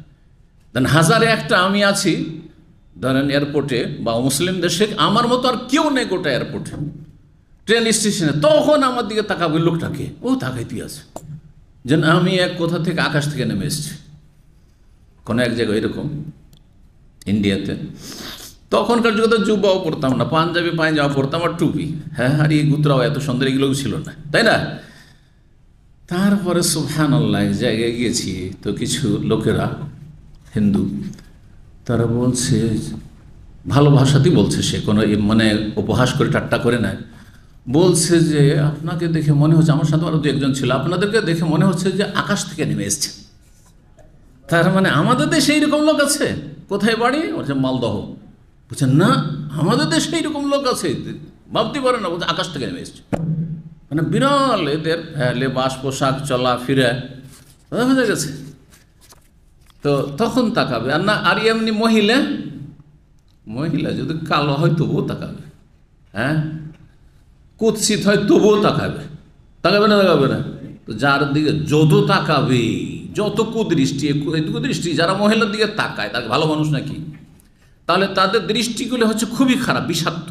দেন হাজারে একটা আমি আছি, ধরেন এয়ারপোর্টে বা মুসলিম দেশে, আমার মতো আর কেউ নেই গোটা এয়ারপোর্টে, ট্রেন স্টেশনে, তখন আমার দিকে তাকাবে লোকটাকে, ও তাকাইতে আছে যেন আমি এক কোথা থেকে আকাশ থেকে নেমে এসেছি। কোনো এক জায়গায় এরকম ইন্ডিয়াতে, তখনকার যুগে তো জুব্বাও পড়তাম না, পাঞ্জাবি পাঞ্জামা পড়তাম আর টুপি, হ্যাঁ, আর এই গুতরাও এত সুন্দর এগুলোও ছিল না, তাই না? তারপরে সুবহানাল্লাহ এক জায়গায় গিয়েছি, তো কিছু লোকেরা হিন্দু, তারা বলছে, ভালো ভাষাতেই বলছে, সে কোনো মানে উপহাস করে ঠাট্টা করে না, বলছে যে আপনাকে দেখে মনে হচ্ছে, আমার সাথে আরও দু একজন ছিল, আপনাদেরকে দেখে মনে হচ্ছে যে আকাশ থেকে নেমে এসছে। তার মানে আমাদের দেশে এইরকম লোক আছে? কোথায় বাড়ি? বলছে মালদহ। বলছে না, আমাদের দেশে এইরকম লোক আছে, ভাবতে পারে না, বলছে আকাশ থেকে নেমে এসছে। মানে বিরল এদের লেবাস, পোশাক, চলা ফিরে হয়ে গেছে। তো তখন তাকাবে। আর না, আর এমনি মহিলা যদি কালো হয় তবুও তাকাবে, হ্যাঁ, কুৎসিত হয় তবুও তাকাবে, তাকাবে না? তো যার দিকে যত তাকাবে, যত কুদৃষ্টি, যারা মহিলার দিকে তাকায় তাকে ভালো মানুষ নাকি? তাহলে তাদের দৃষ্টিগুলো হচ্ছে খুবই খারাপ, বিষাক্ত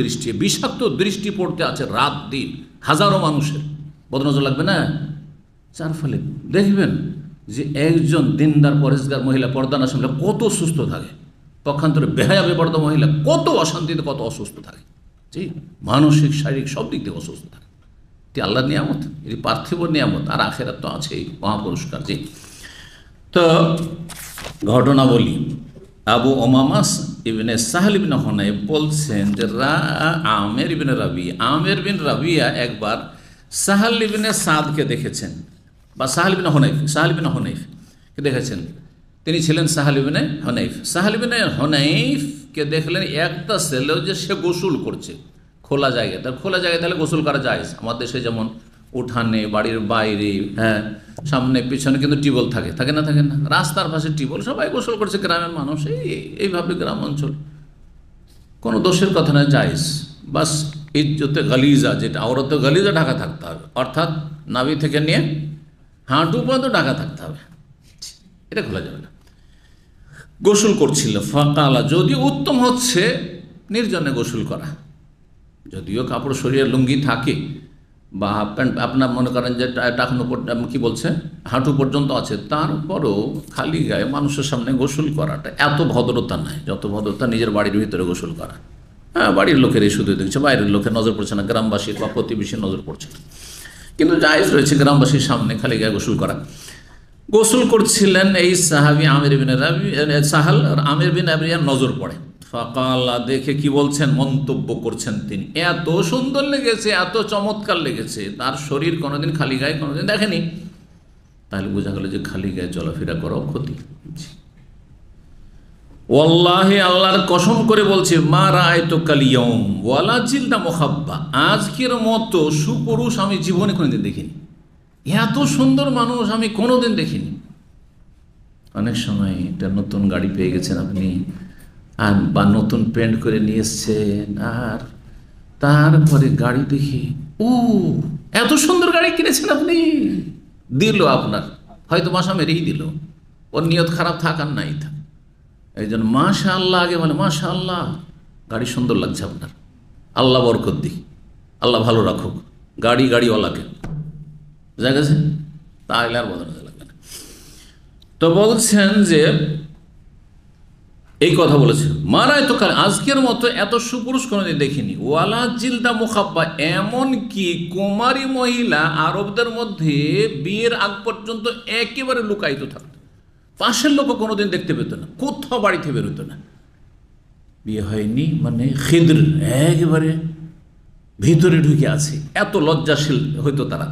দৃষ্টি। বিষাক্ত দৃষ্টি পড়তে আছে রাত দিন হাজারো মানুষের, বদনজর লাগবে না? যার ফলে দেখবেন যে একজন দিনদার পরেশগার মহিলা, পর্দানাসীন মহিলা কত সুস্থ থাকে, পক্ষান্তরে বেহায়া বেপর্দা মহিলা কত অশান্তিতে, কত অসুস্থ থাকে, জি, মানসিক শারীরিক সব দিক থেকে অসুস্থ থাকে। এটি আল্লাহর নিয়ামত, এটি পার্থিব নিয়ামত, আর আখেরাত তো আছেই, মহাপুরস্কার। জি, তো ঘটনা বলি। আবু ওমামা ইবনে সাহল ইবনে হুনাইফ বলছেন যে আমের ইবনে রাবিয়া, আমের বিন রাবিয়া একবার সাহল ইবনে সাদকে দেখেছেন, বা সাহল ইবনে হুনাইফকে দেখেছেন। তিনি ছিলেন সাহল ইবনে হুনাইফ। সাহল ইবনে হুনাইফকে দেখলেন একটা ছেলেও যে সে গোসল করছে খোলা জায়গায়। তার খোলা জায়গায় তাহলে গোসল করা যায়। আমাদের দেশে যেমন উঠানে, বাড়ির বাইরে, হ্যাঁ, সামনে পিছনে কিন্তু টিউবওয়েল থাকে, থাকে না? রাস্তার পাশে টিউবওয়েল, সবাই গোসল করছে, গ্রামের মানুষ এইভাবে, গ্রাম অঞ্চল, কোনো দোষের কথা নয়, জায়েজ। বাস ইজ্জতে গালিজা, যেটা আওরাতে গালিজা ঢাকা থাকতে হবে, অর্থাৎ নাভি থেকে নিয়ে হাঁটু পর্যন্ত ঢাকা থাকতে হবে, এটা খোলা যাবে না। গোসল করছিল। ফাকালা, যদিও উত্তম হচ্ছে নির্জনে গোসল করা, যদিও কাপড় শরীরে লুঙ্গি থাকে বা হাফ প্যান্ট আপনার মনে করেন যে টাকনো কি বলছে হাঁটু পর্যন্ত আছে, তারপরও খালি গায়ে মানুষের সামনে গোসল করাটা এত ভদ্রতা নয় যত ভদ্রতা নিজের বাড়ির ভিতরে গোসল করা। হ্যাঁ, বাড়ির লোকের এই শুধু দেখছে, বাইরের লোকের নজর পড়ছে না, গ্রামবাসীর বা প্রতিবেশীর নজর পড়ছে না, কিন্তু জায়েজ রয়েছে গ্রামবাসীর সামনে খালি গায়ে গোসল করা। গোসল করছিলেন এই সাহাবী আমির বিন সাহাল, আমির বিন রাবিয়ার নজর পড়ে। ফাকালা, দেখে কি বলছেন, মন্তব্য করছেন তিনি, এত সুন্দর লেগেছে, এত চমৎকার লেগেছে, তার শরীর কোনোদিন খালি গায়ে কোনোদিন দেখেনি। তাহলে বোঝা গেল যে খালি গায়ে চলাফেরা করাও ক্ষতি। ওয়াল্লাহি, আল্লাহর কসম করে বলছে, মা রাআইতু কাল ইয়াউম ওয়ালা জিলদা মুখাব্বা, আজকের মতো সুপুরুষ আমি জীবনে কোনোদিন দেখিনি, এত সুন্দর মানুষ আমি কোনোদিন দেখিনি। অনেক সময় একটা নতুন গাড়ি পেয়ে গেছেন আপনি, আর বা নতুন পেন্ট করে নিয়ে এসছেন, আর তারপরে গাড়ি দেখি, ও এত সুন্দর গাড়ি কিনেছেন আপনি, দিল আপনার, হয়তো মাসা মেরেই দিল, ওর নিয়ত খারাপ থাকার নাই থাক, এই জন্য মাশা আল্লাহ আগে বলে, মাশা আল্লাহ গাড়ি সুন্দর লাগছে আপনার, আল্লাহ বরকত দিক, আল্লাহ ভালো রাখুক গাড়িওয়ালাকে, বুঝা গেছে? তাহলে আর বদলাতে লাগবে না। তো বলছেন যে এই কথা বলেছে, মারায় তো কাল, আজকের মতো এত সুপুরুষ কোনোদিন দেখিনি, ওয়ালা জিলদা মুখাব্বা, এমন কি কুমারী মহিলা আরবদের মধ্যে বিয়ের আগ পর্যন্ত একেবারে লুকায়িত থাকত, পাশের লোকও কোনোদিন দেখতে পেত না, কোথাও বাড়িতে বেরোতো না, বিয়ে হয়নি মানে খিদ্র, একেবারে ভিতরে ঢুকে আছে, এত লজ্জাশীল হইতো তারা,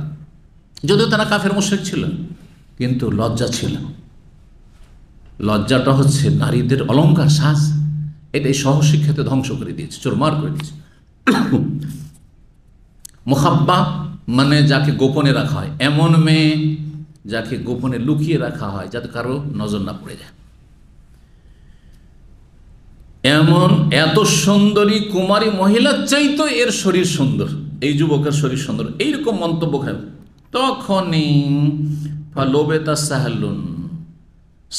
যদিও তারা কাফের মুশরিক ছিল, কিন্তু লজ্জা ছিল। লজ্জাটা হচ্ছে নারীদের অলংকার, সাজ, এটাই সহশিক্ষাতে ধ্বংস করে দিয়েছে, চোরমার করে দিয়েছে। মুখাব্বা মানে যাকে গোপনে রাখা হয়, এমন মেয়ে যাকে গোপনে লুকিয়ে রাখা হয় যাতে কারো নজর না পড়ে যায়, এমন এত সুন্দরী কুমারী মহিলার চাইতো এর শরীর সুন্দর, এই যুবকের শরীর সুন্দর, এইরকম মন্তব্য খায়। তখনই ফালোবেতা সাহালুন,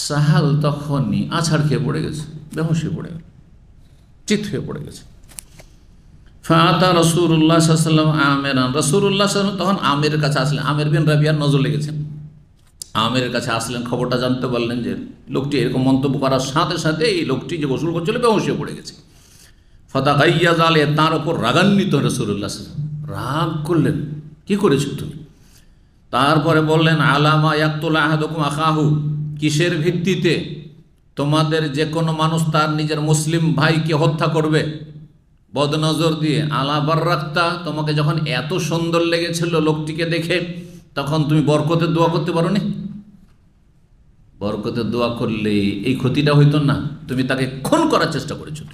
সাহাল তখনই আছাড় খেয়ে পড়ে গেছে, বেহুশ হয়ে পড়ে গেল, চিত হয়ে পড়ে গেছে। ফাতা রাসূলুল্লাহ সাল্লাল্লাহু আলাইহি ওয়াসাল্লাম আমেরান, রাসূলুল্লাহ সাল্লাল্লাহু আলাইহি ওয়াসাল্লাম তখন আমেরের কাছে আসলেন, আমের বিন রাবিয়ার নজর লেগেছে, আমেরের কাছে আসলেন, খবরটা জানতে পারলেন যে লোকটি এরকম মন্তব্য করার সাথে সাথে এই লোকটি যে গোসল করছিল বেহুশ হয়ে পড়ে গেছে। ফাতাগাইয়াজ আলাইহি, তার উপর রাগান্বিত রাসূলুল্লাহ সাল্লাল্লাহু আলাইহি ওয়াসাল্লাম, রাগ করলেন, কি করেছো তুমি? তারপরে বললেন, আলামা ইয়াকতুল আহাদুকুম আখাহু, কিসের ভিত্তিতে তোমাদের যে কোনো মানুষ তার নিজের মুসলিম ভাইকে হত্যা করবে? বদনজর দিয়ে। আলা বাররাক্তা, তোমাকে যখন এত সুন্দর লেগেছিল লোকটিকে দেখে, তখন তুমি বরকতের দোয়া করতে পারো নি? বরকতের দোয়া করলে এই ক্ষতিটা হইতো না, তুমি তাকে খুন করার চেষ্টা করেছো।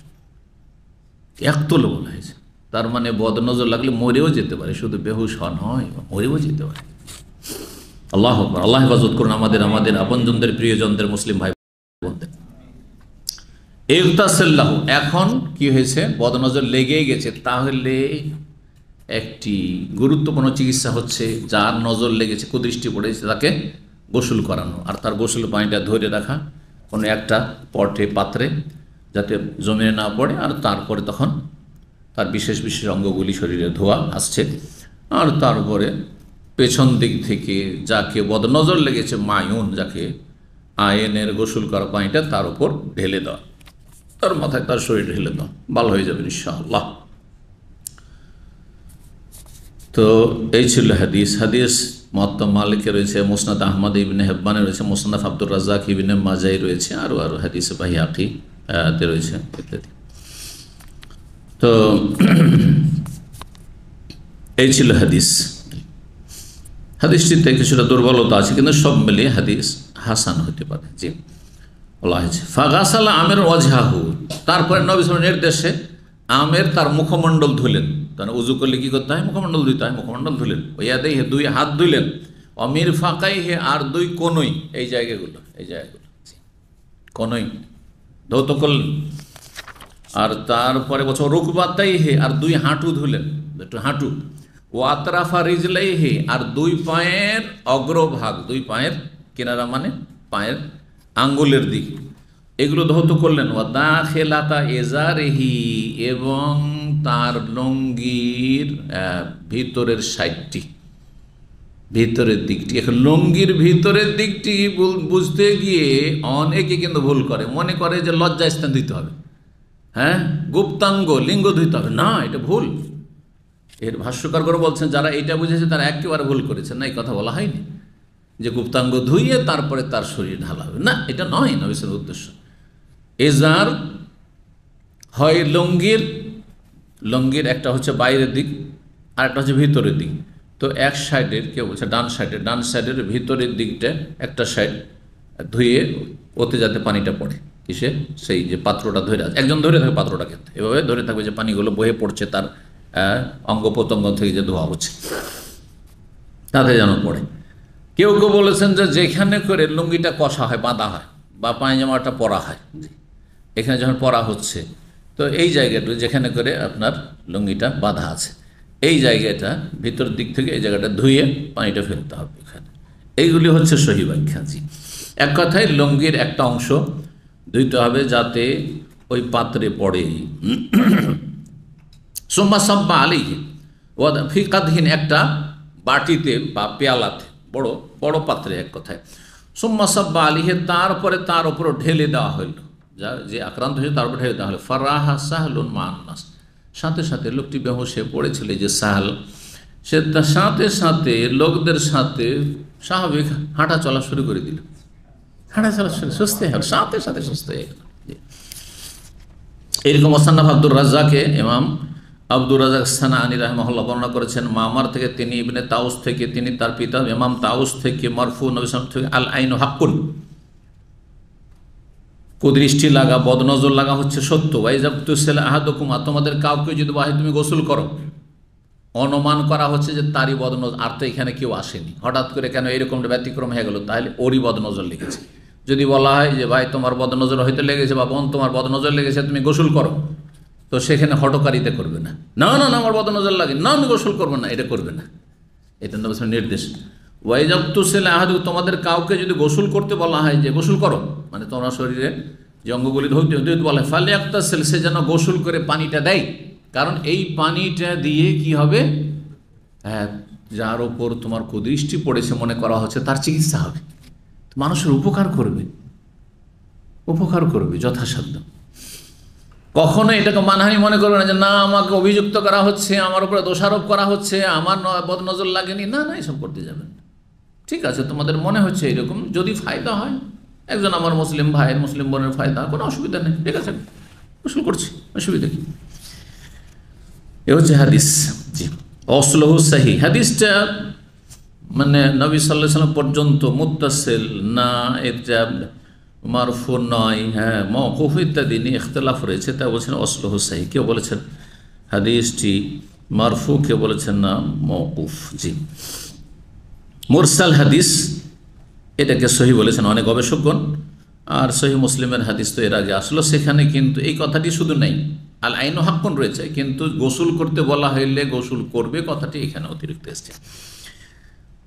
একতল বলা হয়েছে, তার মানে বদনজর লাগলে মরেও যেতে পারে, শুধু বেহুশ হওয়া নয়, মরেও যেতে পারে। আল্লাহ আল্লাহ হেফাজত করুন আমাদের আপনজনদের, প্রিয়জনদের, মুসলিম ভাই বোনদের। ইগতাসাল্লাহ, এখন কি হয়েছে, বদনজর লেগেই গেছে, তাহলে একটি গুরুত্বপূর্ণ চিকিৎসা হচ্ছে, যার নজর লেগেছে, কুদৃষ্টি পড়েছে, তাকে গোসল করানো, আর তার গোসল পানিটা ধরে রাখা কোনো একটা পাত্রে, যাতে জমে না পড়ে, আর তারপরে তখন তার বিশেষ বিশেষ অঙ্গগুলি শরীরে ধোয়া আসছে, আর তারপরে পেছন দিক থেকে যাকে বদনজর লেগেছে, মায়ুন, যাকে আয়েনের গোসল করা পানিটা তার উপর ঢেলে দেওয়া, তার মাথায় তার শরীর ঢেলে দাও, ভালো হয়ে যাবে ইনশাআল্লাহ। তো এই ছিল হাদিস। হাদিস মুওয়াত্তা মালিকে রয়েছে, মুসনাদ আহমদ ইবনে হিব্বানে রয়েছে, মুসনাদ আব্দুর রাজ্জাক ইবনে মাজায় রয়েছে, আরও হাদিসে বাইহাকি তে রয়েছে ইত্যাদি। তো এই ছিল হাদিস। হাদিসটিতে কিছুটা দুর্বলতা আছে, কিন্তু সব মিলিয়ে হাদিস হাসান হতে পারে। জি, বলা হয়েছে ফাগাসালা আমের ওয়াজহাহু, তারপরে নবী সাল্লাল্লাহু আলাইহি ওয়াসাল্লাম নির্দেশে আমের তার মুখমণ্ডল ধুলেন। তার উজু করলে কি করতে হয়? মুখমণ্ডল ধুইতে হয়। মুখমণ্ডল ধুলেন, ওয়াদাইহি দুই হাত ধুলেন, অমির ফাকাইহি আর দুই কোনই, এই জায়গাগুলো কোনই ধৌত করলেন। আর তারপরে বছর রুকবাতাইহি আর দুই হাঁটু ধুলেন, একটু হাঁটু। ও আতরাফা রিজলাইহি আর দুই পায়ের অগ্রভাগ, দুই পায়ের কিনারা মানে পায়ের আঙ্গুলের দিক, এগুলো ধৌত করলেন। ও দাখিলাতা এজারিহি এবং তার লুঙ্গির ভিতরের সাইডটি, ভিতরের দিকটি। এখন লুঙ্গির ভিতরের দিকটি বুঝতে গিয়ে অনেকে কিন্তু ভুল করে, মনে করে যে লজ্জা স্থান দিতে হবে, হ্যাঁ গুপ্তাঙ্গ লিঙ্গ ধুইতে হবে। না, এটা ভুল। এর ভাষ্যকার করে বলছেন যারা এটা বুঝেছে তারা একেবারে ভুল করেছে। না, এই কথা বলা হয়নি যে গুপ্তাঙ্গ ধুইয়ে তারপরে তার শরীর ঢালা হবে, না, এটা নয় নবী সাল্লাল্লাহু আলাইহি ওয়াসাল্লামের উদ্দেশ্য। এজার হয় লুঙ্গির একটা হচ্ছে বাইরের দিক আর একটা হচ্ছে ভিতরের দিক। তো এক সাইডের, কেউ বলছে ডান সাইডের ভিতরের দিকটা একটা সাইড ধুয়ে ওতে যাতে পানিটা পড়ে, কিসে? সেই যে পাত্রটা ধরে আছে, একজন ধরে থাকে পাত্রটা, কিন্তু এভাবে ধরে থাকবে যে পানিগুলো বয়ে পড়ছে তার অঙ্গ প্রত্যঙ্গ থেকে যে ধোয়া হচ্ছে তাতে যেন পড়ে। কেউ কেউ বলেছেন যে যেখানে করে লুঙ্গিটা কষা হয়, বাঁধা হয়, বা পায়জামাটা পরা হয়, এখানে যখন পরা হচ্ছে, তো এই জায়গাটা যেখানে করে আপনার লুঙ্গিটা বাঁধা আছে, এই জায়গাটা ভিতর দিক থেকে এই জায়গাটা ধুয়ে পানিটা ফেলতে হবে এখানে। এইগুলি হচ্ছে সহি ব্যাখ্যা। জি, এক কথায় লুঙ্গির একটা অংশ ধুইতে হবে যাতে ওই পাত্রে পড়ে। সুম্মা সাব্বা আলাইহি ফি কাদহিন, একটা বাটিতে বা পেয়ালাতে, বড় বড় পাত্রে এক কথায়। সুম্মা সাব্বা আলাইহি, তারপরে তার উপর ঢেলে দেওয়া হইল, যে আক্রান্ত হয়েছে তার উপর ঢেলে দেওয়া হলো। ফারাহা সাহলুন মা আন্নাস, সাথে সাথে লোকটি বেহুশ হয়ে পড়েছিল, যে সাহল, সে তার সাথে সাথে লোকদের সাথে স্বাভাবিক হাঁটা চলা শুরু করে দিল। হাঁটা চলা সুস্থ হয়ে গেল, সাথে সাথে সুস্থ হয়ে গেল। এরকম মুসান্নাফ আব্দুর রাজ্জাকে ইমাম আব্দুর রাজ্জাক সানাআনী রাহিমাহুল্লাহ বর্ণনা করেছেন মামার থেকে, তিনি ইবনে তাউস থেকে, তিনি তার পিতা ইমাম তাউস থেকে, মারফু নবী সাল্লাল্লাহু আলাইহি ওয়াসাল্লাম থেকে, আল আইনু হাক্কুন, কুদৃষ্টি লাগা, বদনজর লাগা হচ্ছে সত্য। ওয়াইজাবতুসিলা আহাদুকুমা, তোমাদের কাউকে যদি বলে তুমি গোসল করো, অনুমান করা হচ্ছে যে তারই বদনজর, আর তো এখানে কেউ আসেনি, হঠাৎ করে কেন এরকম ব্যতিক্রম হয়ে গেল, তাহলে ওরই বদনজর লেগেছে। যদি বলা হয় যে ভাই তোমার বদনজর হয়তো লেগেছে, বা বোন তোমার বদনজর লেগেছে, তুমি গোসল করো, তো সেখানে হটকারিতা করবে না, না না না আমার বদনজর লাগে না, আমি গোসল করবো না, এটা করবে না। এটা নবী সাল্লাল্লাহু আলাইহি ওয়াসাল্লাম নির্দেশ। ওয়াইজাবতুসিলা আহাদু, তোমাদের কাউকে যদি গোসল করতে বলা হয় যে গোসল করো, মানে তোমার শরীরে যে অঙ্গগুলি ধুতে বলা হয়, ফালে ইয়াগতাসিল, সে যেন গোসল করে পানিটা দেয়, কারণ এই পানিটা দিয়ে কি হবে, হ্যাঁ যার ওপর তোমার কুদৃষ্টি পড়েছে মনে করা হচ্ছে তার চিকিৎসা হবে, মানুষের উপকার করবে যথাসাধ্য। কখনো এটাকে মানহানি মনে করবে না যে না আমাকে অভিযুক্ত করা হচ্ছে, আমার উপরে দোষারোপ করা হচ্ছে, আমার বদনজর লাগেনি, না না এসব করতে যাবেন। ঠিক আছে, তোমাদের মনে হচ্ছে এরকম, যদি ফায়দা হয়, একজন আমার মুসলিম ভাইয়ের, মুসলিম বোনের ফায়দা, কোনো অসুবিধা নেই, ঠিক আছে গোসল করছি, অসুবিধা কি। এ হচ্ছে হাদিস। জি, অসলহু সহি, হাদিসটা মানে নবী সাল্লাল্লাহু আলাইহি ওয়াসাল্লাম পর্যন্ত মুত্তাসিল না, এটা মারফু নয়, হ্যাঁ মওকুফ ইত্যাদি নিয়ে ইখতিলাফ রয়েছে, তাই বলছেন অসলহু সহি। কেউ বলেছেন হাদিসটি মারফু, কেউ বলেছেন না মওকুফ। জি, মুরসাল হাদিস এটাকে সহি বলেছেন অনেক গবেষকগণ। আর সহি মুসলিমের হাদিস তো এর আগে আসলো, সেখানে কিন্তু এই কথাটি শুধু নেই, আল আইনু হাক্কুন রয়েছে, কিন্তু গোসল করতে বলা হইলে গোসল করবে কথাটি এখানে অতিরিক্ত এসছে।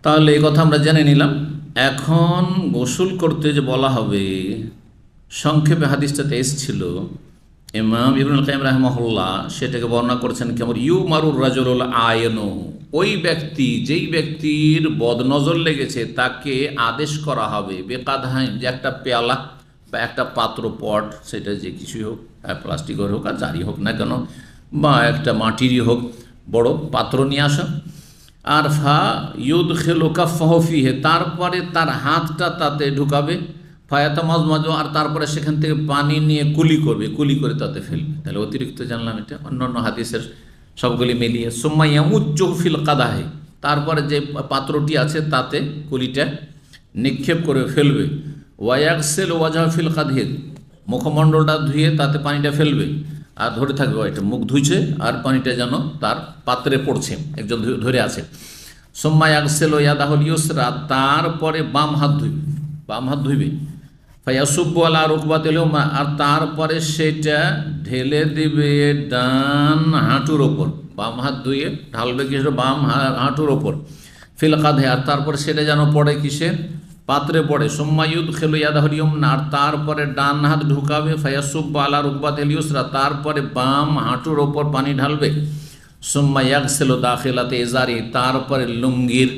তাহলে এই কথা আমরা জেনে নিলাম। এখন গোসল করতে যে বলা হবে, সংক্ষেপে হাদিসটাতে এসেছিল, ইমাম ইবনুল কাইয়িম রাহিমাহুল্লাহ সেটাকে বর্ণনা করেছেন কেমন, ইউমারুর রাজুলুল আয়নু, ওই ব্যক্তি যেই ব্যক্তির বদনজর লেগেছে তাকে আদেশ করা হবে, বেকাদহাইন, যে একটা পেয়ালা বা একটা পাত্র পট, সেটা যে কিছুই হোক, প্লাস্টিকের হোক আর যারই হোক না কেন, বা একটা মাটিরই হোক, বড় পাত্র নিয়ে আসা, আর ফা ইউদ খেলো কাফাহু ফিহে, তারপরে তার হাতটা তাতে ঢুকাবে, ফায়াতা মাজমাজ, আর তারপরে সেখান থেকে পানি নিয়ে কুলি করবে, কুলি করে তাতে ফেলবে। তাহলে অতিরিক্ত জানলাম এটা, অন্যান্য হাদিসের সবগুলি মিলিয়ে। সুম্মা ইয়ামুজ্জুহু ফিল কাদাহে, তারপরে যে পাত্রটি আছে তাতে কুলিটা নিক্ষেপ করে ফেলবে। ওয়ায়াগসিল ওয়াজহা ফিল কাদহে, মুখমণ্ডলটা ধুয়ে তাতে পানিটা ফেলবে আর ধরে থাকবে, এটা মুখ ধুইছে আর পানিটা যেন তার পাত্রে পড়ছে, একজন ধরে আছে। সুম্মা ইয়াগসিল ইয়াদাহুল ইউসরা, তারপরে বাম হাত ধুইবে, বাম হাত ধুইবে। ফায়াসুব্বু আলা রুকবাতিল মা, আর তারপরে সেটা ঢেলে দিবে ডান হাঁটুর ওপর, বাম হাত ধুয়ে ঢালবে কিসের, বাম হাঁটুর ওপর। ফিল কাদহে, আর তারপরে সেটা যেন পড়ে কিসে, পাত্রে পড়ে। সুম্মা ইউদখিলু ইয়াদাহুল ইয়ুমনা, আর তারপরে ডান হাত ঢুকাবে। ফায়াসুব্বু আলা রুকবাতিল ইউসরা, তারপরে বাম হাঁটুর ওপর পানি ঢালবে। সুম্মা ইয়াগসিলু দাখিলাতে ইজারি, তারপরে লুঙ্গির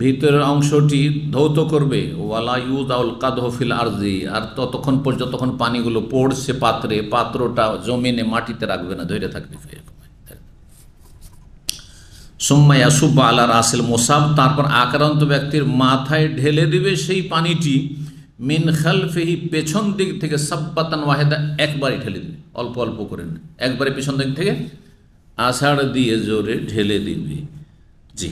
ভিতরের অংশটি ধৌত করবে। ওয়ালা ইউদাউল কাদহু ফিল আরজি, আর ততক্ষণ পর্যন্ত যতক্ষণ পানিগুলো পড়ছে পাত্রে, পাত্রটা জমিনে মাটিতে রাখবে না, ধরে থাকবে। সুম্মা ইয়াসুব্বু আলা রাসিল মুসাব, তারপর আক্রান্ত ব্যক্তির মাথায় ঢেলে দিবে সেই পানিটি। মিন খালফিহি, পেছন দিক থেকে, সাব্বাতান ওয়াহিদা, একবারই ঢেলে দিবে, অল্প অল্প করে না, একবারে পেছন দিক থেকে আষাঢ় দিয়ে জোরে ঢেলে দিবে। জি,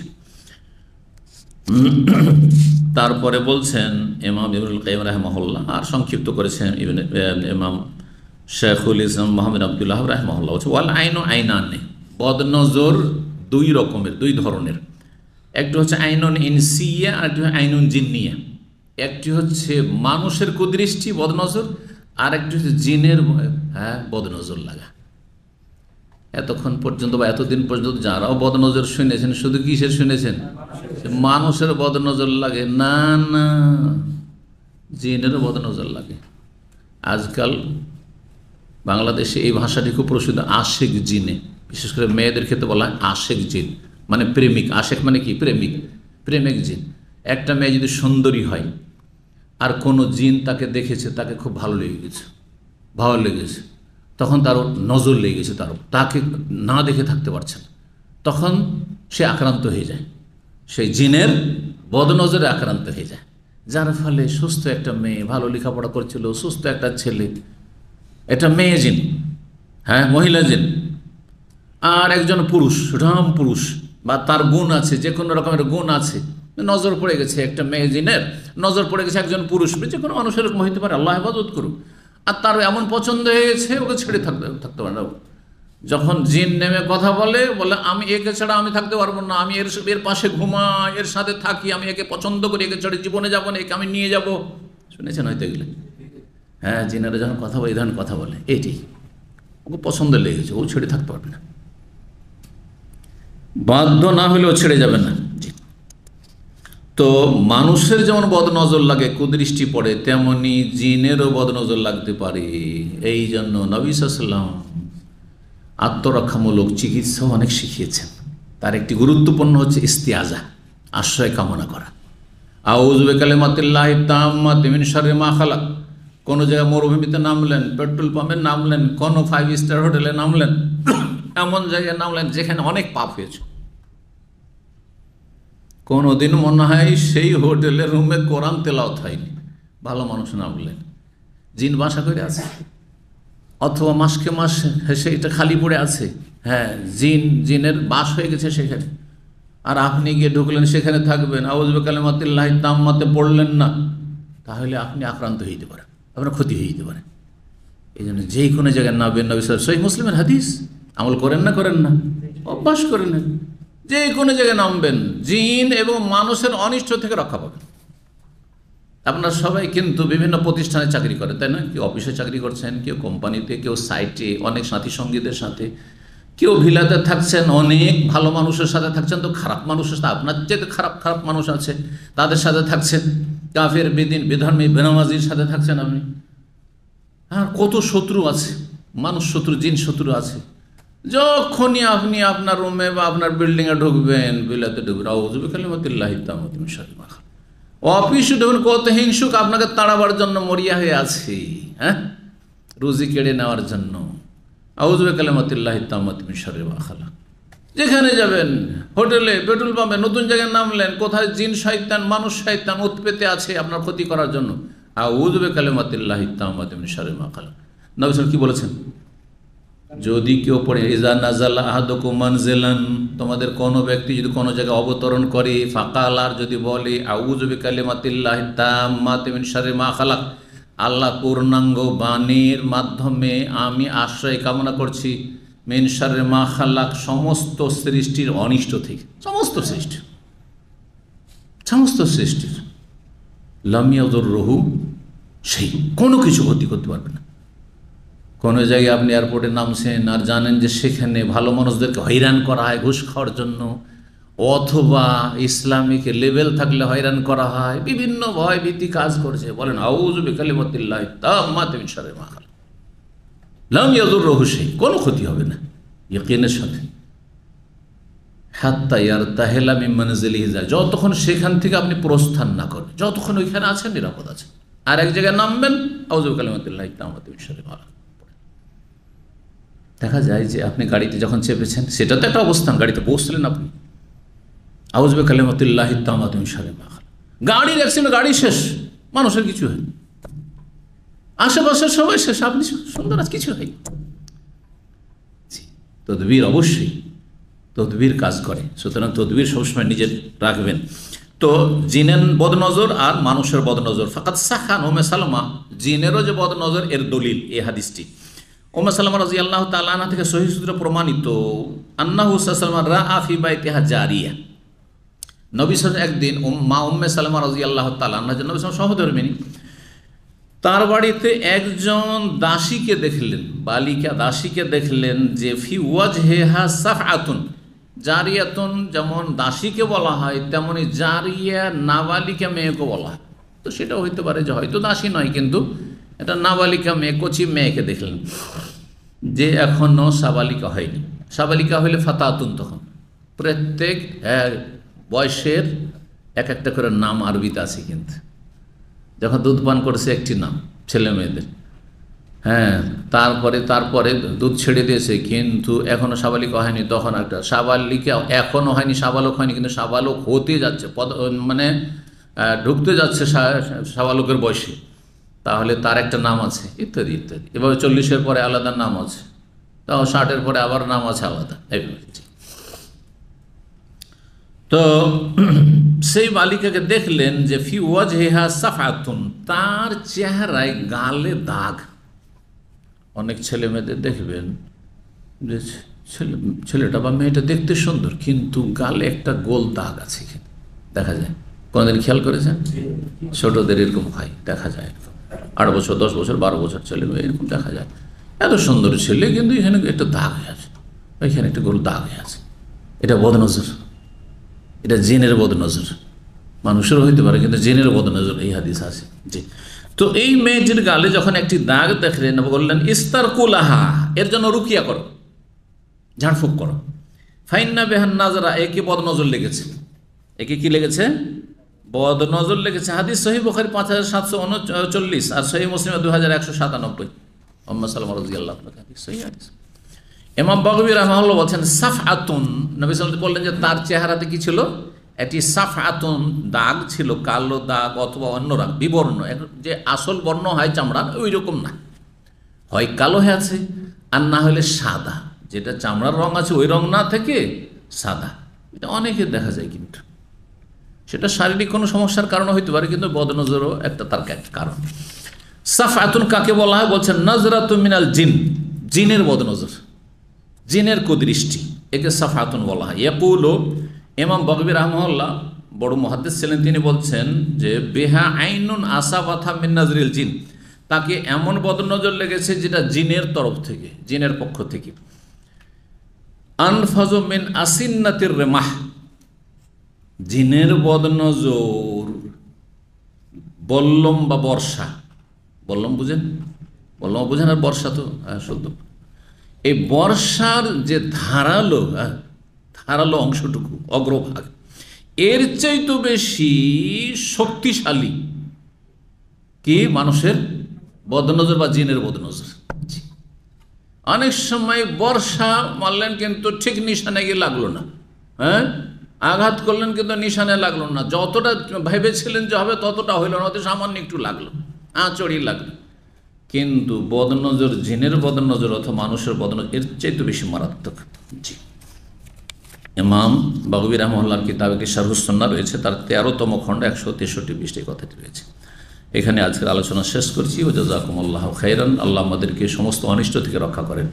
তারপরে বলছেন ইমাম ইবনুল কাইয়িম রাহিমাহুল্লাহ, আর সংক্ষিপ্ত করেছেন ইমাম শেখুল ইসলাম মুহাম্মদ আব্দুল্লাহ রাহিমাহুল্লাহ, ওয়াল আইনু আইনানে, বদনজর দুই রকমের, দুই ধরনের। একটি হচ্ছে আইনুন ইনসিয়া, আর একটি আইনুন জিন্নিয়া। একটি হচ্ছে মানুষের কুদৃষ্টি বদনজর, আর একটি হচ্ছে জিনের বদনজর লাগা। এতক্ষণ পর্যন্ত বা এতদিন পর্যন্ত যারাও বদনজর শুনেছেন, শুধু কিসের শুনেছেন? মানুষের বদনজর লাগে না, না, জিনেরও বদনজর লাগে। আজকাল বাংলাদেশে এই ভাষাটি খুব প্রসিদ্ধ, আশেক জিনে, বিশেষ করে মেয়েদের ক্ষেত্রে বলা হয় আশেক জিন, মানে প্রেমিক। আশেক মানে কি? প্রেমিক, প্রেমিক জিন। একটা মেয়ে যদি সুন্দরী হয় আর কোনো জিন তাকে দেখেছে, তাকে খুব ভালো লেগে গেছে, ভালো লেগেছে, তখন তারও নজর লেগে গেছে, তাকে না দেখে থাকতে পারছে না, তখন সে আক্রান্ত হয়ে যায়, সেই জিনের বদনজরে আক্রান্ত হয়ে যায়। যার ফলে সুস্থ একটা মেয়ে, ভালো লেখাপড়া করছিল, সুস্থ একটা ছেলে, এটা মেয়ে জিন, মহিলা জিন, আর একজন পুরুষ, রাম পুরুষ, বা তার গুণ আছে, যে কোনো রকমের গুণ আছে, নজর পড়ে গেছে একটা মেয়ে জিনের, নজর পড়ে গেছে একজন পুরুষ, যে কোনো মানুষের এরকম হইতে পারে, আল্লাহ হেফাজত করুক। আর তার এমন পছন্দ হয়ে গেছে, ওকে ছেড়ে থাকতে পারে না। যখন জিন নেমে কথা বলে, আমি একে ছাড়া আমি থাকতে পারবো না, আমি এর পাশে ঘুমাই, এর সাথে থাকি, আমি একে পছন্দ করি, একে ছেড়ে জীবনে যাবো না, একে আমি নিয়ে যাব। শুনেছেন হয়তো এগুলো? জিনেরা যখন কথা বলে, এই ধরনের কথা বলে, এটি ওকে পছন্দ লেগেছে, ও ছেড়ে থাকতে পারবে না, বাধ্য না হলেও ছেড়ে যাবে না। জি, তো মানুষের যেমন বদনজর লাগে, কুদৃষ্টি পড়ে, তেমনি জিনেরও বদনজর লাগতে পারে। এই জন্য নবী সাল্লাল্লাহু আলাইহি ওয়াসাল্লাম আত্মরক্ষামূলক চিকিৎসাও অনেক শিখিয়েছেন। তার একটি গুরুত্বপূর্ণ হচ্ছে ইস্তিআজা, আশ্রয় কামনা করা। আউযু বিকালিমাতিল্লাহি তাম্মাতি মিন শাররি মা খালাক। কোনো জায়গায় মরুভূমিতে নামলেন, পেট্রোল পাম্পে নামলেন, কোনো 5 স্টার হোটেলে নামলেন, এমন জায়গায় নামলেন যেখানে অনেক পাপ হয়েছে, কোনোদিন মনে হয় সেই হোটেলের রুমে কোরআন তেলাওয়াত হয়নি, ভালো মানুষ নামলেন, জিন বাসা করে আছে, অথবা মাসকে মাস সেইটা খালি পড়ে আছে, জিনের বাস হয়ে গেছে সেখানে, আর আপনি গিয়ে ঢুকলেন, সেখানে থাকবেন, আউযু বিকালিমাতিল্লাহি তাম্মাতে পড়লেন না, তাহলে আপনি আক্রান্ত হইতে পারেন, আপনার ক্ষতি হয়ে যেতে পারে। এই জন্য যেই কোনো জায়গায় নামবেন, নবী সাল্লাল্লাহু আলাইহি ওয়াসাল্লাম, সহিহ মুসলিমের হাদিস, আমল করেন না, অভ্যাস করে নেন, যে কোনো জায়গায় নামবেন, জিন এবং মানুষের অনিষ্ট থেকে রক্ষা পাবেন। আপনারা সবাই কিন্তু বিভিন্ন প্রতিষ্ঠানে চাকরি করেন, তাই না? কেউ অফিসে চাকরি করছেন, কেউ কোম্পানিতে, কেউ সাইটে, অনেক সাথী সঙ্গীদের সাথে, কেউ ভিলাতে থাকছেন, অনেক ভালো মানুষের সাথে থাকছেন, তো খারাপ মানুষের সাথে, আপনার যে খারাপ মানুষ আছে তাদের সাথে থাকছেন, কাফের, বেদিন, বেধর্মী, বেনামাজির সাথে থাকছেন আপনি। কত শত্রু আছে, মানুষ শত্রু, জিন শত্রু আছে। যখনই আপনি আপনার রুমে বা আপনার বিল্ডিংয়ে ঢুকবেন, বিলাতে ঢুকবেন, আউযু বিকালিমাতিল্লাহি তাম্মাতি মিন শাররি মা খালাক। অফিসে ঢুকবেন, কত হিংসুক আপনাকে তাড়াবার জন্য মরিয়া হয়ে আছে, রুজি কেড়ে নেওয়ার জন্য, আউযু বিকালিমাতিল্লাহি তাম্মাতি মিন শাররি মা খালাক। যেখানে যাবেন হোটেলে, পেট্রোল পাম্পে, নতুন জায়গায় নামলেন, কোথায় জিন শয়তান মানুষ শয়তান উৎপেতে আছে আপনার ক্ষতি করার জন্য, আউযু বিকালিমাতিল্লাহি তাম্মাতি মিন শাররি মা খালাক। নবী সাল্লাল্লাহু আলাইহি ওয়াসাল্লাম কি বলেছেন? যদি কেউ পড়ে ইজা নাজালা আহাদুকুম মানজিলান, তোমাদের কোনো ব্যক্তি যদি কোনো জায়গায় অবতরণ করে, ফাকাল, আর যদি বলে আউযু বিকালিমাতিল্লাহি তাম্মাতি মিন শাররি মা খালাক, আল্লাহ পূর্ণাঙ্গ বাণীর মাধ্যমে আমি আশ্রয় কামনা করছি মিন শাররি মা খালাক, সমস্ত সৃষ্টির অনিষ্ট থেকে, সমস্ত সৃষ্টির লাম ইয়াদুররুহু সেই, কোনো কিছু ক্ষতি করতে পারবে না। কোনো জায়গায় আপনি এয়ারপোর্টে নামছেন আর জানেন যে সেখানে ভালো মানুষদেরকে হয়রান করা হয় ঘুষ খাওয়ার জন্য, অথবা ইসলামিক লেভেল থাকলে হয়রান করা হয়, বিভিন্ন ভয় ভীতি কাজ করছে, বলেন আউযু বিকালিমাতিল্লাহি তাম্মাতি মিন শাররি মা খালাক, লাম ইয়াদুররুহু সেই, কোনো ক্ষতি হবে না ইয়াকিনের সাথে। হাত্তা ইয়ারতাহিলা মিন মানজিলিহি, যতক্ষণ সেখান থেকে আপনি প্রস্থান না করেন, যতক্ষণ ওইখানে আছেন নিরাপদ আছেন। আর এক জায়গায় নামবেন আউযু বিকালিমাতিল্লাহি তাম্মাতি মিন শাররি মা খালাক। দেখা যায় যে আপনি গাড়িতে যখন চেপেছেন, সেটা তো একটা অবস্থান, গাড়িতে বসলেন আপনি, আউযু বিকালিমাতিল্লাহি তাম্মাতি মিন শাররি মা খালাক, গাড়ির অ্যাক্সিডেন্ট, গাড়ি শেষ, মানুষের কিছু হয়নি, আশেপাশের সবাই শেষ, আপনি সুন্দর আছে, কিছু হয়নি। তদবির অবশ্যই, তদবির কাজ করে, সুতরাং তদবির সবসময় নিজের রাখবেন। তো জিনের বদনজর আর মানুষের বদনজর, ফাকাত সাখান উম্মে সালামা, জিনেরও যে বদনজর এর দলিল এই হাদিসটি। উম্মে সালামা রাদিয়াল্লাহু তাআলা আনহা থেকে সহিহ সূত্রে প্রমাণিত, আন্নাহু সাল্লাল্লাহু আলাইহি রাআ ফি বাইতিহা জারিয়া, নবী সাল্লাল্লাহু একদিন মা উম্মে সালামা রাদিয়াল্লাহু তাআলা আনহা, যে নবী সাল্লাল্লাহু সহধর্মিণী, তার বাড়িতে একজন দাসীকে দেখলেন, বালিকা দাসীকে দেখলেন, যে ফি ওয়াজহিহা সাফআতুন, জারিয়াতুন যেমন দাসীকে বলা হয় তেমনি জারিয়া নাবালিকা মেয়েকে বলা হয়। তো সেটাও হইতে পারে যে হয়তো দাসী নয়, কিন্তু এটা নাবালিকা মেয়ে, কচি মেয়েকে দেখলেন, যে এখনও সাবালিকা হয়নি। সাবালিকা হইলে ফাতাতুন, তখন প্রত্যেক বয়সের এক একটা করে নাম আরবিতে আছে, কিন্তু যখন দুধ পান করেছে একটি নাম ছেলে মেয়েদের, হ্যাঁ, তারপরে দুধ ছেড়ে দিয়েছে কিন্তু এখনও সাবালিকা হয়নি, তখন একটা সাবালিকা এখনও হয়নি, সাবালক হয়নি, কিন্তু সাবালক হতে যাচ্ছে, মানে ঢুকতে যাচ্ছে সাবালকের বয়সে, তাহলে তার একটা নাম আছে, ইত্যাদি ইত্যাদি। এভাবে 40-এর পরে আলাদা নাম আছে, তাও 60-এর পরে আবার নাম আছে আলাদা, এইভাবে। তো সেই বালিকাকে দেখলেন যে ফি ওয়াজহিহা সাফআতুন, তার চেহারায় গালে দাগ। অনেক ছেলে মেয়েদের দেখবেন যে ছেলেটা বা মেয়েটা দেখতে সুন্দর, কিন্তু গালে একটা গোল দাগ আছে, দেখা যায়। কোনোদিন খেয়াল করেছেন? ছোটদের এরকম হয়, দেখা যায়, 8 বছর 10 বছর 12 বছর ছেলে মেয়ে এরকম দেখা যায়, এত সুন্দর ছেলে, কিন্তু এখানে একটা দাগ হয়ে আছে, এখানে একটা গোল দাগ হয়ে আছে। এটা বদনজর, এটা জিনের বদনজর, মানুষেরও হইতে পারে, কিন্তু জিনের বদনজর এই হাদিস আছে। জি, তো এই মেয়েটির গালে যখন একটি দাগ দেখলেন, বললেন ইস্তারকুলাহা, এর জন্য রুকিয়া করো, ঝাড়ফুঁক করো। ফাইন্না বেহান নাজরা, একে বদনজর লেগেছে, একে কি লেগেছে? বদনজর লেগেছে। হাদিস সহিহ বুখারী 5739 আর সহিহ মুসলিম 2197। উম্মে সালামা রাদিয়াল্লাহু আনহা হাদিস, সহিহ হাদিস। ইমাম বাগবী রাহমাহুল্লাহ বলছেন সাফআতুন, নবী সাল্লাল্লাহু আলাইহি ওয়াসাল্লাম বললেন যে তার চেহারাতে কি ছিল? একটি সাফআতুন, দাগ ছিল, কালো দাগ অথবা অন্য রঙ, বিবর্ণ, যে আসল বর্ণ হয় চামড়ার ওই রকম না, হয় কালো হয়ে আছে আর না হলে সাদা, যেটা চামড়ার রং আছে ওই রং না থেকে সাদা। এটা অনেকে দেখা যায়, কিন্তু সেটা শারীরিক কোনো সমস্যার কারণে হইতে পারে, কিন্তু বদনজরও একটা তার কারণ। সাফআতুন কাকে বলা হয়? বলছেন নজরাতুন মিনাল জিন, জিনের বদনজর, জিনের কুদৃষ্টি, একে সাফআতুন বলা হয়। ইয়াকুলু, ইমাম বাগবী রাহমাহুল্লাহ বড় মুহাদ্দিস ছিলেন, তিনি বলছেন যে বেহা আইনুন আসাবাথা মিন নাজরিল জিন, তাকে এমন বদনজর লেগেছে যেটা জিনের তরফ থেকে, জিনের পক্ষ থেকে। আনফাজু মিন আসিন্নাতির রেমাহ, জিনের বদনজর বল্লম বা বর্ষা, বল্লম বুঝেন? বল্লম বুঝেন, আর বর্ষা তো শুদ্ধ। এই বর্ষার যে ধারালো অংশটুকু, অগ্রভাগ, এর চাইতে বেশি শক্তিশালী কি মানুষের বদনজর বা জিনের বদনজর। অনেক সময় বর্ষা মারলেন কিন্তু ঠিক নিশানে গিয়ে লাগলো না, হ্যাঁ, আঘাত করলেন কিন্তু নিশানে লাগলো না, যতটা ভেবেছিলেন যে হবে ততটা হইল না, অতি সামান্য একটু লাগলো, আঁচড়ি লাগলো। কিন্তু বদনজর, জিনের বদনজর অথবা মানুষের বদনজর এর চাইতে বেশি মারাত্মক। জি, ইমাম বাগবী রাহমাহুল্লাহর কিতাবে কি শারহুস সুন্নাহ রয়েছে, তার 13তম খণ্ড 163 পৃষ্ঠায় কথাটি রয়েছে। এখানে আজকের আলোচনা শেষ করছি। ও জাযাকুমুল্লাহু খাইরান। আল্লাহ আমাদেরকে সমস্ত অনিষ্ট থেকে রক্ষা করেন,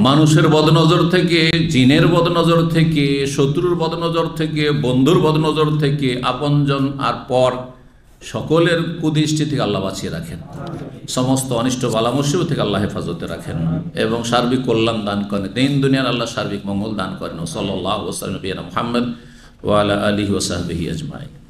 মানুষের বদনজর থেকে, জিনের বদনজর থেকে, শত্রুর বদনজর থেকে, বন্ধুর বদনজর থেকে, আপনজন আর পর সকলের কুদৃষ্টি থেকে আল্লাহ বাঁচিয়ে রাখেন, সমস্ত অনিষ্ট বালা মুসিবত থেকে আল্লাহ হেফাজতে রাখেন এবং সার্বিক কল্যাণ দান করেন। দিন দুনিয়ার আল্লাহ সার্বিক মঙ্গল দান করেন। সাল্লাল্লাহু আলাইহি ওয়া সাল্লাম মুহাম্মদ ওয়া আলা আলিহি ওয়া সাহবিহি আজমাইন।